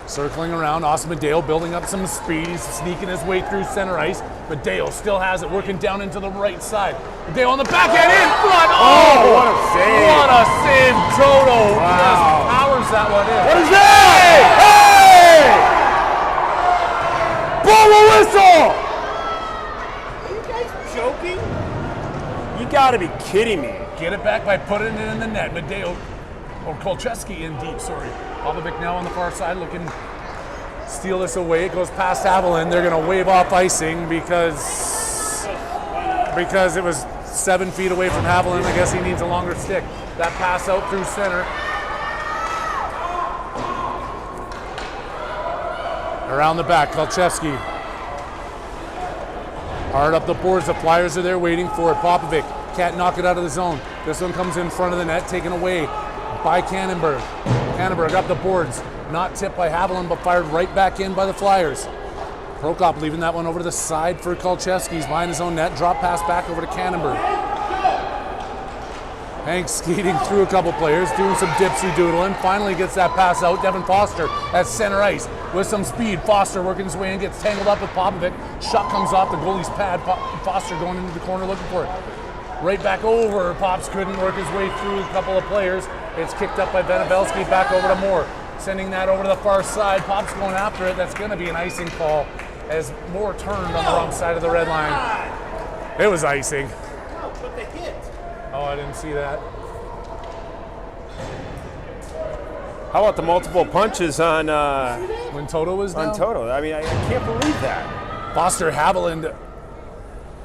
Circling around, Austin Medeo building up some speed. He's sneaking his way through center ice. Medeo still has it, working down into the right side. Medeo on the backhand, in front. Oh, what a save. What a save, Toto. Wow. Just powers that one in. What is that? Hey! Blow a whistle! Are you guys joking? You gotta be kidding me. Get it back by putting it in the net. Medeo, or Kolcheski in deep, sorry. Popovic now on the far side looking to steal this away. It goes past Haviland. They're going to wave off icing because it was 7 feet away from Haviland. I guess he needs a longer stick. That pass out through center. Around the back, Kolcheski. Hard up the boards. The Flyers are there waiting for it. Popovic can't knock it out of the zone. This one comes in front of the net, taken away by Kannenberg. Kannenberg up the boards. Not tipped by Haviland, but fired right back in by the Flyers. Prokop leaving that one over to the side for Kolcheski. He's behind his own net. Drop pass back over to Kannenberg. Hank skating through a couple players, doing some dipsy doodling. Finally gets that pass out. Devin Foster at center ice with some speed. Foster working his way in, gets tangled up with Popovic. Shot comes off the goalie's pad. Foster going into the corner looking for it. Right back over. Pops couldn't work his way through a couple of players. It's kicked up by Benabelski, back over to Moore. Sending that over to the far side. Pop's going after it. That's going to be an icing call as Moore turned on the wrong side of the red line. It was icing. No, but the hit. Oh, I didn't see that. How about the multiple punches on When Toto was down? Toto? I mean, I can't believe that. Foster, Haviland,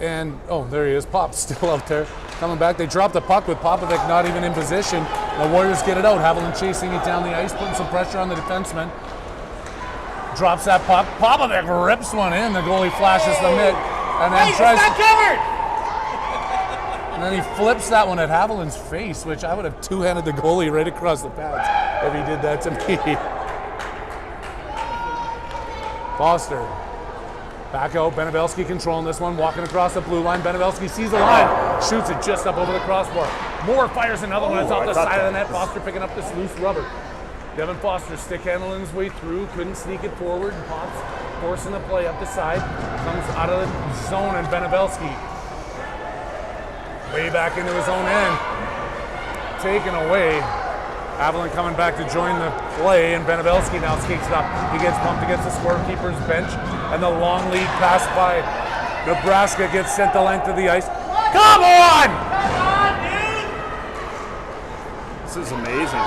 and oh, there he is. Pop's still out there. Coming back. They dropped the puck with Popovic not even in position. The Warriors get it out. Haviland chasing it down the ice, putting some pressure on the defenseman. Drops that puck. Popovic rips one in. The goalie flashes the mitt and then tries. It's not covered! And then he flips that one at Haviland's face, which I would have two-handed the goalie right across the pads if he did that to me. Foster. Back out, Benabelski controlling this one, walking across the blue line. Benabelski sees the line, shoots it just up over the crossbar. Moore fires another one. It's off the side of the net. Foster picking up this loose rubber. Devin Foster stick handling his way through, couldn't sneak it forward. Pops forcing the play up the side. Comes out of the zone, and Benabelski way back into his own end. Taken away. Haviland coming back to join the play, and Benabelski now skates it up. He gets bumped against the scorekeeper's bench, and the long lead pass by Nebraska gets sent the length of the ice. Come on! Come on, dude! This is amazing.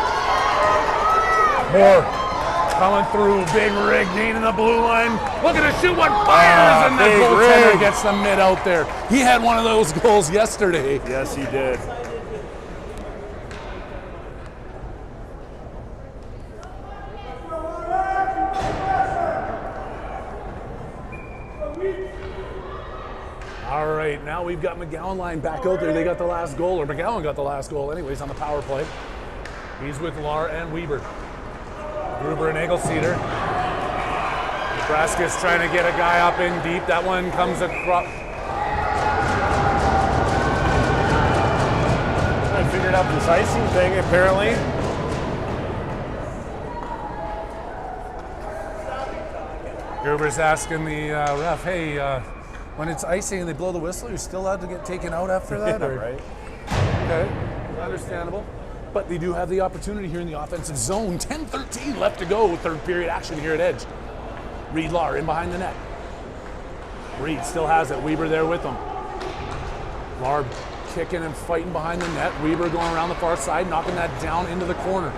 Moore coming through, big rig, in the blue line. Looking to shoot one, fires, and the big goaltender rig. gets the mid out there. He had one of those goals yesterday. Yes, he did. All right, now we've got McGowan line back out there. They got the last goal, or McGowan got the last goal anyways on the power play. He's with Lar and Weber. Gruber and Eggleseder. Nebraska's trying to get a guy up in deep. That one comes across. I figured out this icing thing, apparently. Gruber's asking the ref, hey, when it's icing and they blow the whistle, you're still allowed to get taken out after that? Yeah, or? right. Okay, understandable. But they do have the opportunity here in the offensive zone. 10-13 left to go, third period action here at Edge. Reed Lar in behind the net. Reed still has it. Weber there with him. Lar kicking and fighting behind the net. Weber going around the far side, knocking that down into the corner.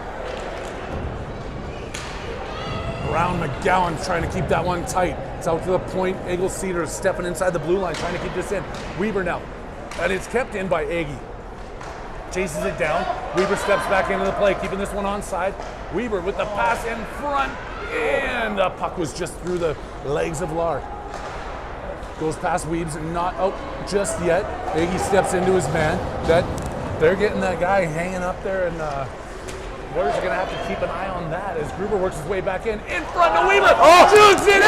Around McGowan trying to keep that one tight. It's out to the point. Eggleseder is stepping inside the blue line, trying to keep this in. Weber now. And it's kept in by Aggie. Chases it down. Weber steps back into the play, keeping this one onside. Weber with the pass in front. And the puck was just through the legs of Lar. Goes past Weebs, not out just yet. Aggie steps into his man. They're getting that guy hanging up there, and Warriors are going to have to keep an eye on that as Gruber works his way back in front of Weber. Shoots it in!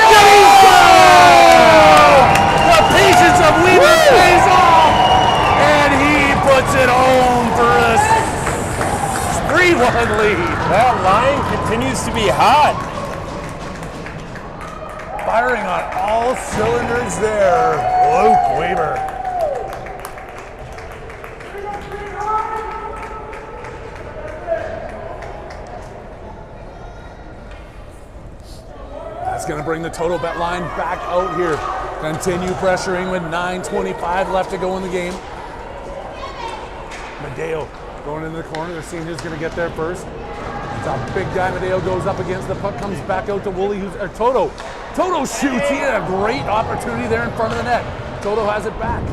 The patience of Weber pays off, and he puts it home for a 3-1 lead. That line continues to be hot. Firing on all cylinders there, Luke Weber. That's going to bring the total bet line back out here. Continue pressuring with 9:25 left to go in the game. Medeo going into the corner. They're seeing who's going to get there first. It's a big guy. Medeo goes up against the puck, comes back out to Woolley, Toto. Toto shoots. He had a great opportunity there in front of the net. Toto has it back.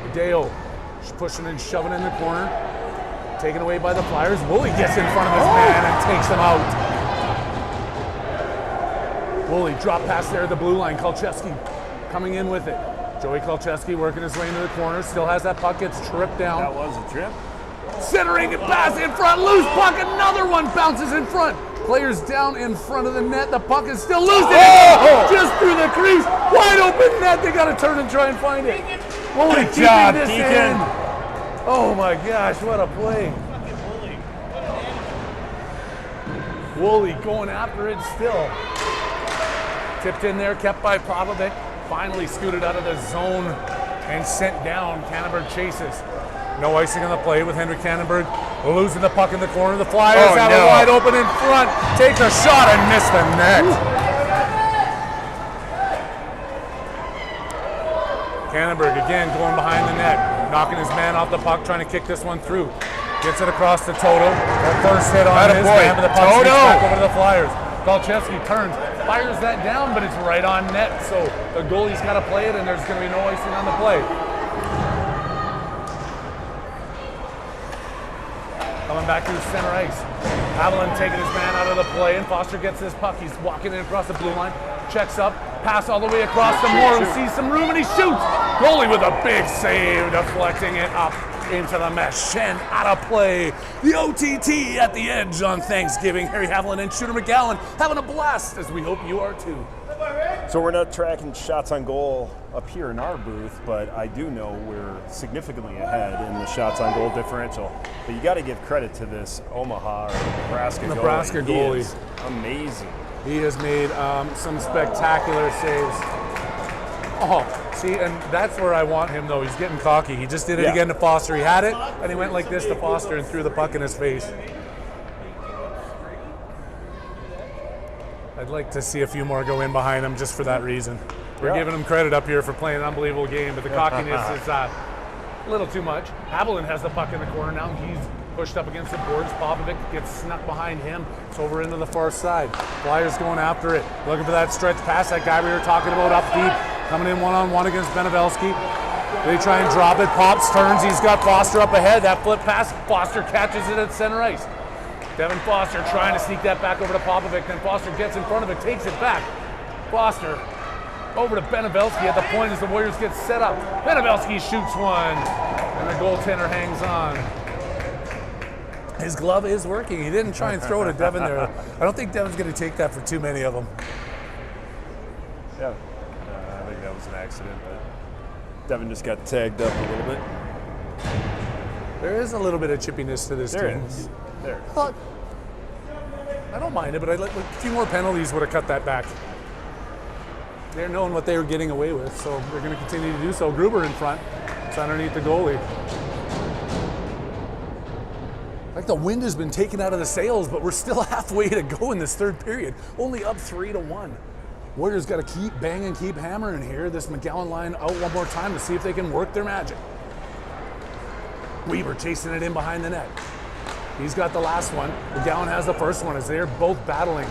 Medeo pushing and shoving in the corner. Taken away by the Flyers. Woolley gets in front of his man and takes him out. Woolley drop pass there at the blue line. Kolchewski coming in with it. Joey Kolchewski working his way into the corner. Still has that puck. Gets tripped down. That was a trip. Centering and pass in front. Loose puck. Another one bounces in front. Players down in front of the net. The puck is still loose. Just through the crease. Wide open net. They got to turn and try and find it. Woolley Good job, keeping this Deacon. in. Oh my gosh, what a play. Woolley going after it still. Tipped in there, kept by Popovic. Finally scooted out of the zone and sent down. Kannenberg chases. No icing on the play with Henrik Kannenberg losing the puck in the corner. The Flyers have it wide open in front. Takes a shot and missed the net. Kannenberg again going behind the net, knocking his man off the puck, trying to kick this one through. Gets it across to Toto. The first hit on his man, but the puck sneaks back over to the Flyers. Kolchewski turns, fires that down, but it's right on net. So the goalie's got to play it, and there's going to be no icing on the play. Coming back to the center ice. Haviland taking his man out of the play, and Foster gets this puck. He's walking in across the blue line, checks up, pass all the way across the Moore, who sees some room, and he shoots. Goalie with a big save, deflecting it up into the mesh and out of play. The OTT at the Edge on Thanksgiving. Harry Haviland and Shooter McGowan having a blast, as we hope you are too. So we're not tracking shots on goal up here in our booth, but I do know we're significantly ahead in the shots on goal differential. But you got to give credit to this Omaha or Nebraska goalie. He is amazing. He has made some spectacular saves. Oh, see, and that's where I want him, though. He's getting cocky. He just did it again to Foster. He had it, and he went like this to Foster and threw the puck in his face. I'd like to see a few more go in behind him just for that reason. We're giving him credit up here for playing an unbelievable game, but the cockiness is a little too much. Haviland has the puck in the corner now. He's pushed up against the boards. Popovic gets snuck behind him. It's over into the far side. Flyers going after it. Looking for that stretch pass, that guy we were talking about up deep. Coming in one-on-one against Benevelski. They try and drop it. Pops turns. He's got Foster up ahead. That flip pass. Foster catches it at center ice. Devin Foster trying to sneak that back over to Popovic. Then Foster gets in front of it, takes it back. Foster Over to Benevelski at the point as the Warriors get set up. Benevelski shoots one, and the goaltender hangs on. His glove is working. He didn't try and throw it at Devin there. I don't think Devin's going to take that for too many of them. Yeah, I think that was an accident, but Devin just got tagged up a little bit. There is a little bit of chippiness to this There team. it is. There. But I don't mind it, but a few more penalties would have cut that back. They're knowing what they were getting away with, so they're going to continue to do so. Gruber in front. It's underneath the goalie. Like the wind has been taken out of the sails, but we're still halfway to go in this third period. Only up 3-1. Warriors got to keep banging, keep hammering here. This McGowan line out one more time to see if they can work their magic. Weaver chasing it in behind the net. He's got the last one. McGowan has the first one as they're both battling.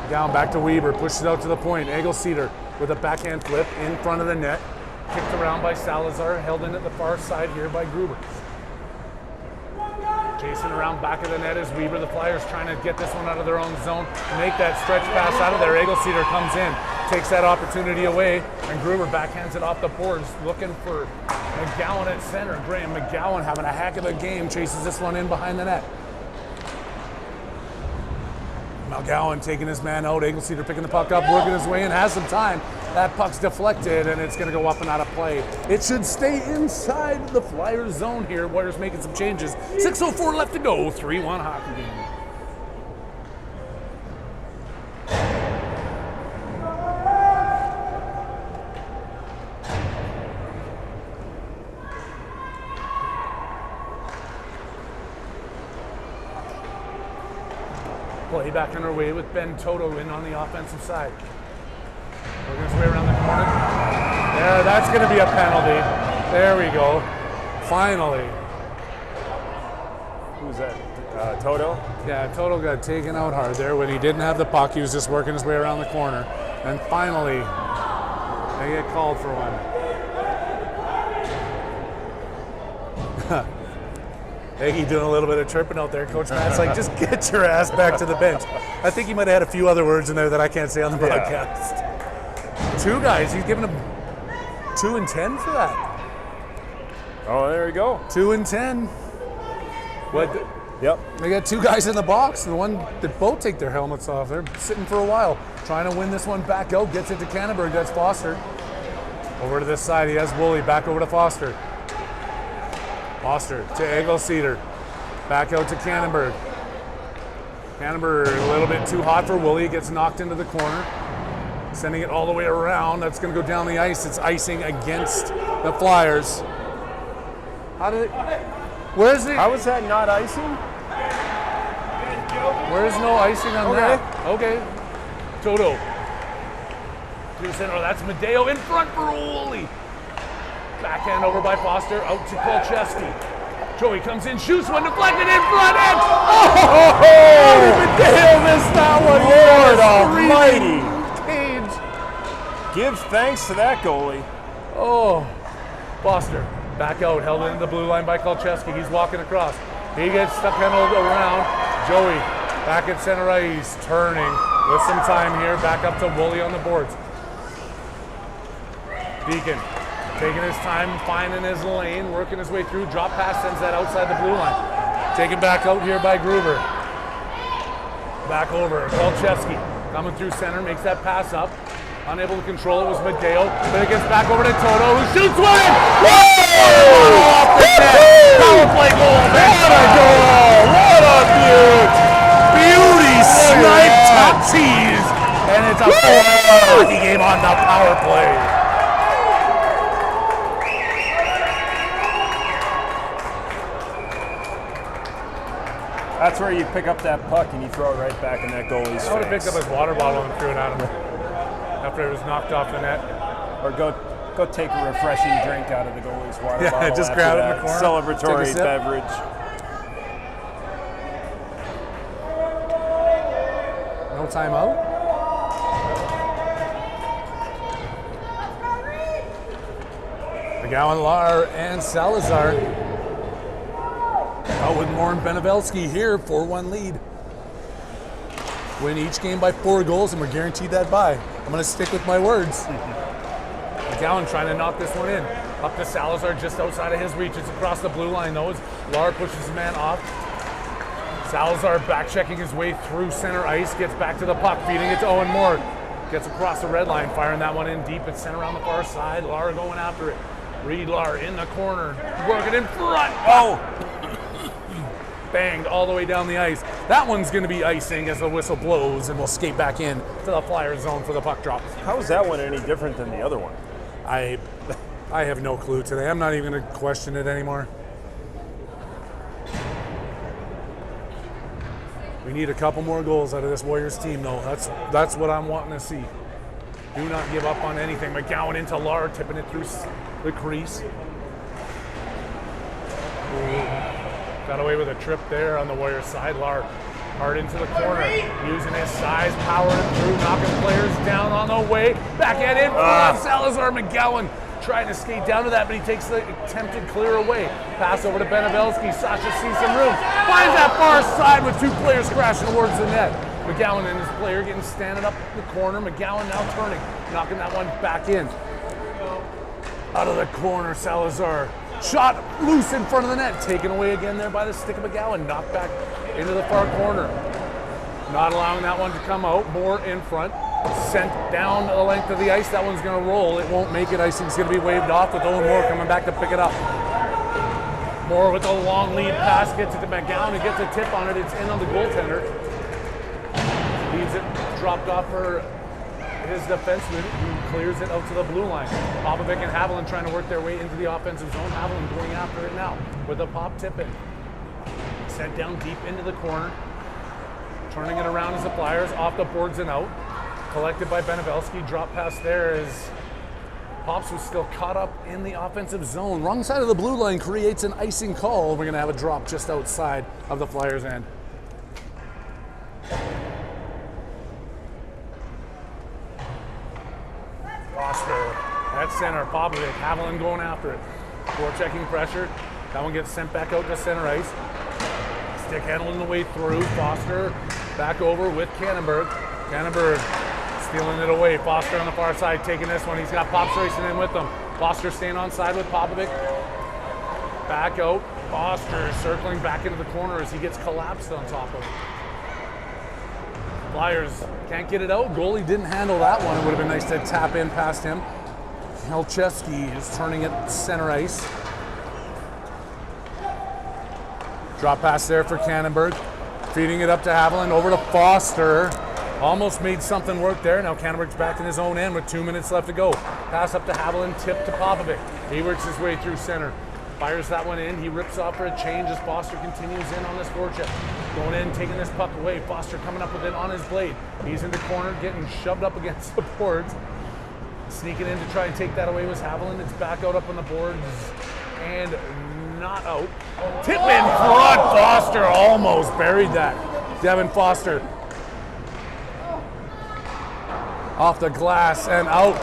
McGowan back to Weaver, pushes it out to the point. Eggleseder with a backhand flip in front of the net. Kicked around by Salazar, held in at the far side here by Gruber. Chasing around back of the net is Weaver. The Flyers trying to get this one out of their own zone. Make that stretch pass out of there. Eggleseder comes in, takes that opportunity away, and Gruber backhands it off the boards, looking for McGowan at center. Graham McGowan having a heck of a game, chases this one in behind the net. McGowan taking his man out. Eggleseder picking the puck up, working his way in, has some time. That puck's deflected, and it's going to go up and out of play. It should stay inside the Flyers zone here. Warriors making some changes. 6:04 left to go. 3-1 hockey game. Play back on our way with Ben Toto in on the offensive side. Working his way around the corner. There, that's going to be a penalty. There we go. Finally. Who's that? Toto? Yeah, Toto got taken out hard there when he didn't have the puck. He was just working his way around the corner. And finally, they get called for one. Eggy doing a little bit of chirping out there. Coach Matt's like, just get your ass back to the bench. I think he might have had a few other words in there that I can't say on the broadcast. Two guys, he's giving them 2 and 10 for that. Oh, there we go. 2 and 10. What? Yep. They got two guys in the box, and the one that both take their helmets off. They're sitting for a while, trying to win this one back out. Gets it to Canterbury. That's Foster. Over to this side, he has Woolley. Back over to Foster. Foster to Eggleseder. Back out to Canterbury. Canterbury a little bit too hot for Woolley. Gets knocked into the corner. Sending it all the way around. That's going to go down the ice. It's icing against the Flyers. How did it? Where's the? How is that not icing? Where's no icing on that? Okay. Toto. To the center. That's Medeo in front for Woolley. Backhand over by Foster. Out to Kolchevsky. Joey comes in, shoots one, deflected in front, and Medeo missed that one. Lord almighty. Cage. Give thanks to that goalie. Oh. Foster. Back out, held into the blue line by Kolchevsky. He's walking across. He gets stuck around. Joey back at center ice, turning with some time here. Back up to Woolley on the boards. Deacon taking his time, finding his lane, working his way through. Drop pass sends that outside the blue line. Taken back out here by Gruber. Back over. Kolchevsky coming through center, makes that pass up. Unable to control it was Medeo, but it gets back over to Toto, who shoots one! Off the net! Power play goal! What a goal! What a beauty! Snipe top tees! And it's a 4-1 hockey game on the power play. That's where you pick up that puck and you throw it right back in that goalie's face. I would have picked up his water bottle and threw it at him after it was knocked off the net. Or go take a refreshing drink out of the goalie's water bottle. Yeah, just grab it in the corner. Celebratory beverage. No timeout. McGowan, Lar, and Salazar. Out with Morin Benevelski here, 4-1 lead. win each game by 4 goals, and we're guaranteed that bye. I'm going to stick with my words. McGowan trying to knock this one in. Up to Salazar just outside of his reach. It's across the blue line though. Lar pushes his man off. Salazar back checking his way through center ice. Gets back to the puck, feeding it to Owen Moore. Gets across the red line, firing that one in deep. It's sent around the far side. Lar going after it. Reed Lar in the corner. Working in front. Oh! Banged all the way down the ice. That one's going to be icing as the whistle blows, and we'll skate back in to the Flyers zone for the puck drop. How is that one any different than the other one? I have no clue today. I'm not even going to question it anymore. We need a couple more goals out of this Warriors team, though. That's what I'm wanting to see. Do not give up on anything. McGowan into Lar, tipping it through the crease. Got away with a trip there on the Warriors side. Lar hard into the corner, using his size, powering through, knocking players down on the way. Backhand in front of Salazar. McGowan trying to skate down to that, but he takes the attempted clear away. Pass over to Benevelski. Sasha sees some room. Finds that far side with 2 players crashing towards the net. McGowan and his player getting standing up in the corner. McGowan now turning, knocking that one back in. Out of the corner, Salazar. Shot loose in front of the net. Taken away again there by the stick of McGowan. Knocked back into the far corner. Not allowing that one to come out. Moore in front. Sent down the length of the ice. That one's going to roll. It won't make it. Icing's going to be waved off with Owen Moore coming back to pick it up. Moore with a long lead pass. Gets it to McGowan, who gets a tip on it. It's in on the goaltender. Leaves it dropped off for his defenseman, who clears it out to the blue line. Popovic and Haviland trying to work their way into the offensive zone. Haviland going after it now with a pop tip in. Sent down deep into the corner. Turning it around as the Flyers off the boards and out. Collected by Benevelski. Drop pass there as Pops was still caught up in the offensive zone. Wrong side of the blue line creates an icing call. We're going to have a drop just outside of the Flyers' end. Foster at center. Popovic. Haviland going after it. Forechecking pressure. That one gets sent back out to center ice. Stick handling the way through. Foster back over with Cannonberg. Cannonberg stealing it away. Foster on the far side taking this one. He's got Pops racing in with them. Foster staying on side with Popovic. Back out. Foster circling back into the corner as he gets collapsed on top of him. Flyers can't get it out. Goalie didn't handle that one. It would have been nice to tap in past him. Helchevsky is turning it center ice. Drop pass there for Cannonberg. Feeding it up to Haviland, over to Foster. Almost made something work there. Now Cannonberg's back in his own end with 2 minutes left to go. Pass up to Haviland, tip to Popovic. He works his way through center. Fires that one in. He rips off for a change as Foster continues in on this forecheck. Going in, taking this puck away. Foster coming up with it on his blade. He's in the corner, getting shoved up against the boards. Sneaking in to try and take that away was Haviland. It's back out up on the boards and not out. Tip in front. Foster almost buried that. Devin Foster off the glass and out.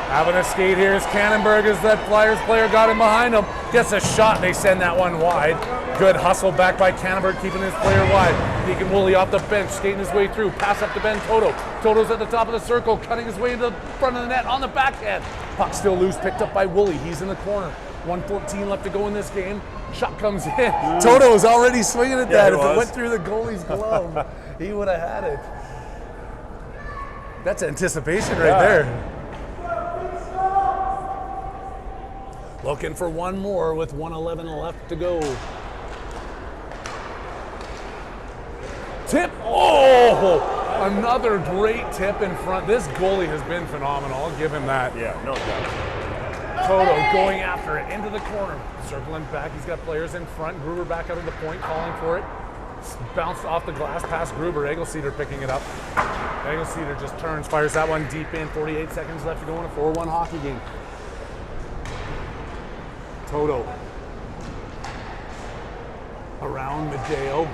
Having a skate here is Cannonberg as that Flyers player got him behind him. Gets a shot. They send that one wide. Good hustle back by Cannonberg, keeping his player wide. Deacon Woolley off the bench, skating his way through. Pass up to Ben Toto. Toto's at the top of the circle, cutting his way into the front of the net on the backhand. Puck still loose, picked up by Woolley. He's in the corner. 1:14 left to go in this game. Shot comes in. Toto was already swinging at that. If it went through the goalie's glove, he would have had it. That's anticipation right there. Looking for one more with 1:11 left to go. Tip. Oh, another great tip in front. This goalie has been phenomenal. I'll give him that. Yeah, no doubt. Toto going after it into the corner. Circling back. He's got players in front. Gruber back out of the point, calling for it. Bounced off the glass past Gruber. Egelseeder picking it up. Egelseeder just turns, fires that one deep in. 48 seconds left to go in a 4-1 hockey game. Toto around Medeo.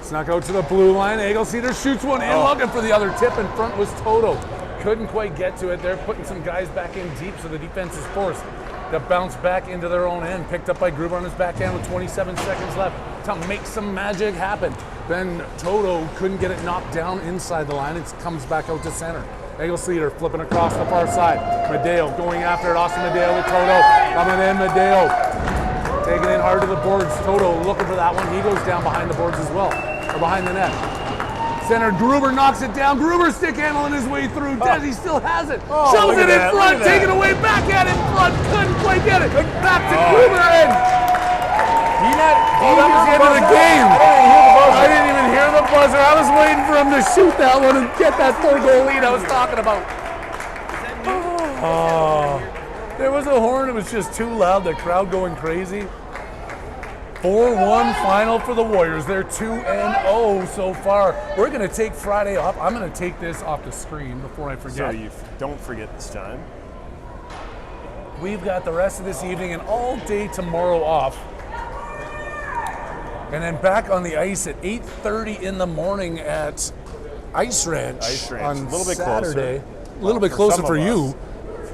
Snuck out to the blue line. Egelseeder shoots one in, looking for the other tip. In front was Toto. Couldn't quite get to it. They're putting some guys back in deep, so the defense is forced to bounce back into their own end. Picked up by Gruber on his backhand with 27 seconds left to make some magic happen. Ben Toto couldn't get it knocked down inside the line. It comes back out to center. Egglesleiter flipping across the far side. Medeo going after it. Austin Medeo with Toto. Coming in, Medeo. Taking it hard to the boards. Toto looking for that one. He goes down behind the boards as well. Or behind the net. Center, Gruber knocks it down. Gruber stick handling his way through. Desi still has it. Shoves it in front. Taking away. Back at it in front. Couldn't quite get it. Back to Gruber and he was the end of the game. I didn't even hear the buzzer. I was waiting for him to shoot that one and get that 4-goal lead I was talking about. There was a horn. It was just too loud. The crowd going crazy. 4-1 final for the Warriors. They're 2-0 so far. We're going to take Friday off. I'm going to take this off the screen before I forget. So you don't forget this time. We've got the rest of this evening and all day tomorrow off. And then back on the ice at 8:30 in the morning at Ice Ranch, on a little bit Saturday. closer. A little bit closer for you.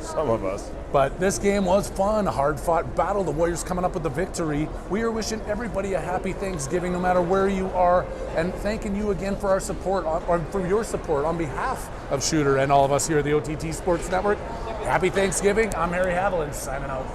Some of us. But this game was fun, hard-fought battle. The Warriors coming up with the victory. We are wishing everybody a happy Thanksgiving, no matter where you are, and thanking you again for our support, or for your support on behalf of Shooter and all of us here at the OTT Sports Network. Happy Thanksgiving. I'm Harry Haviland, signing out.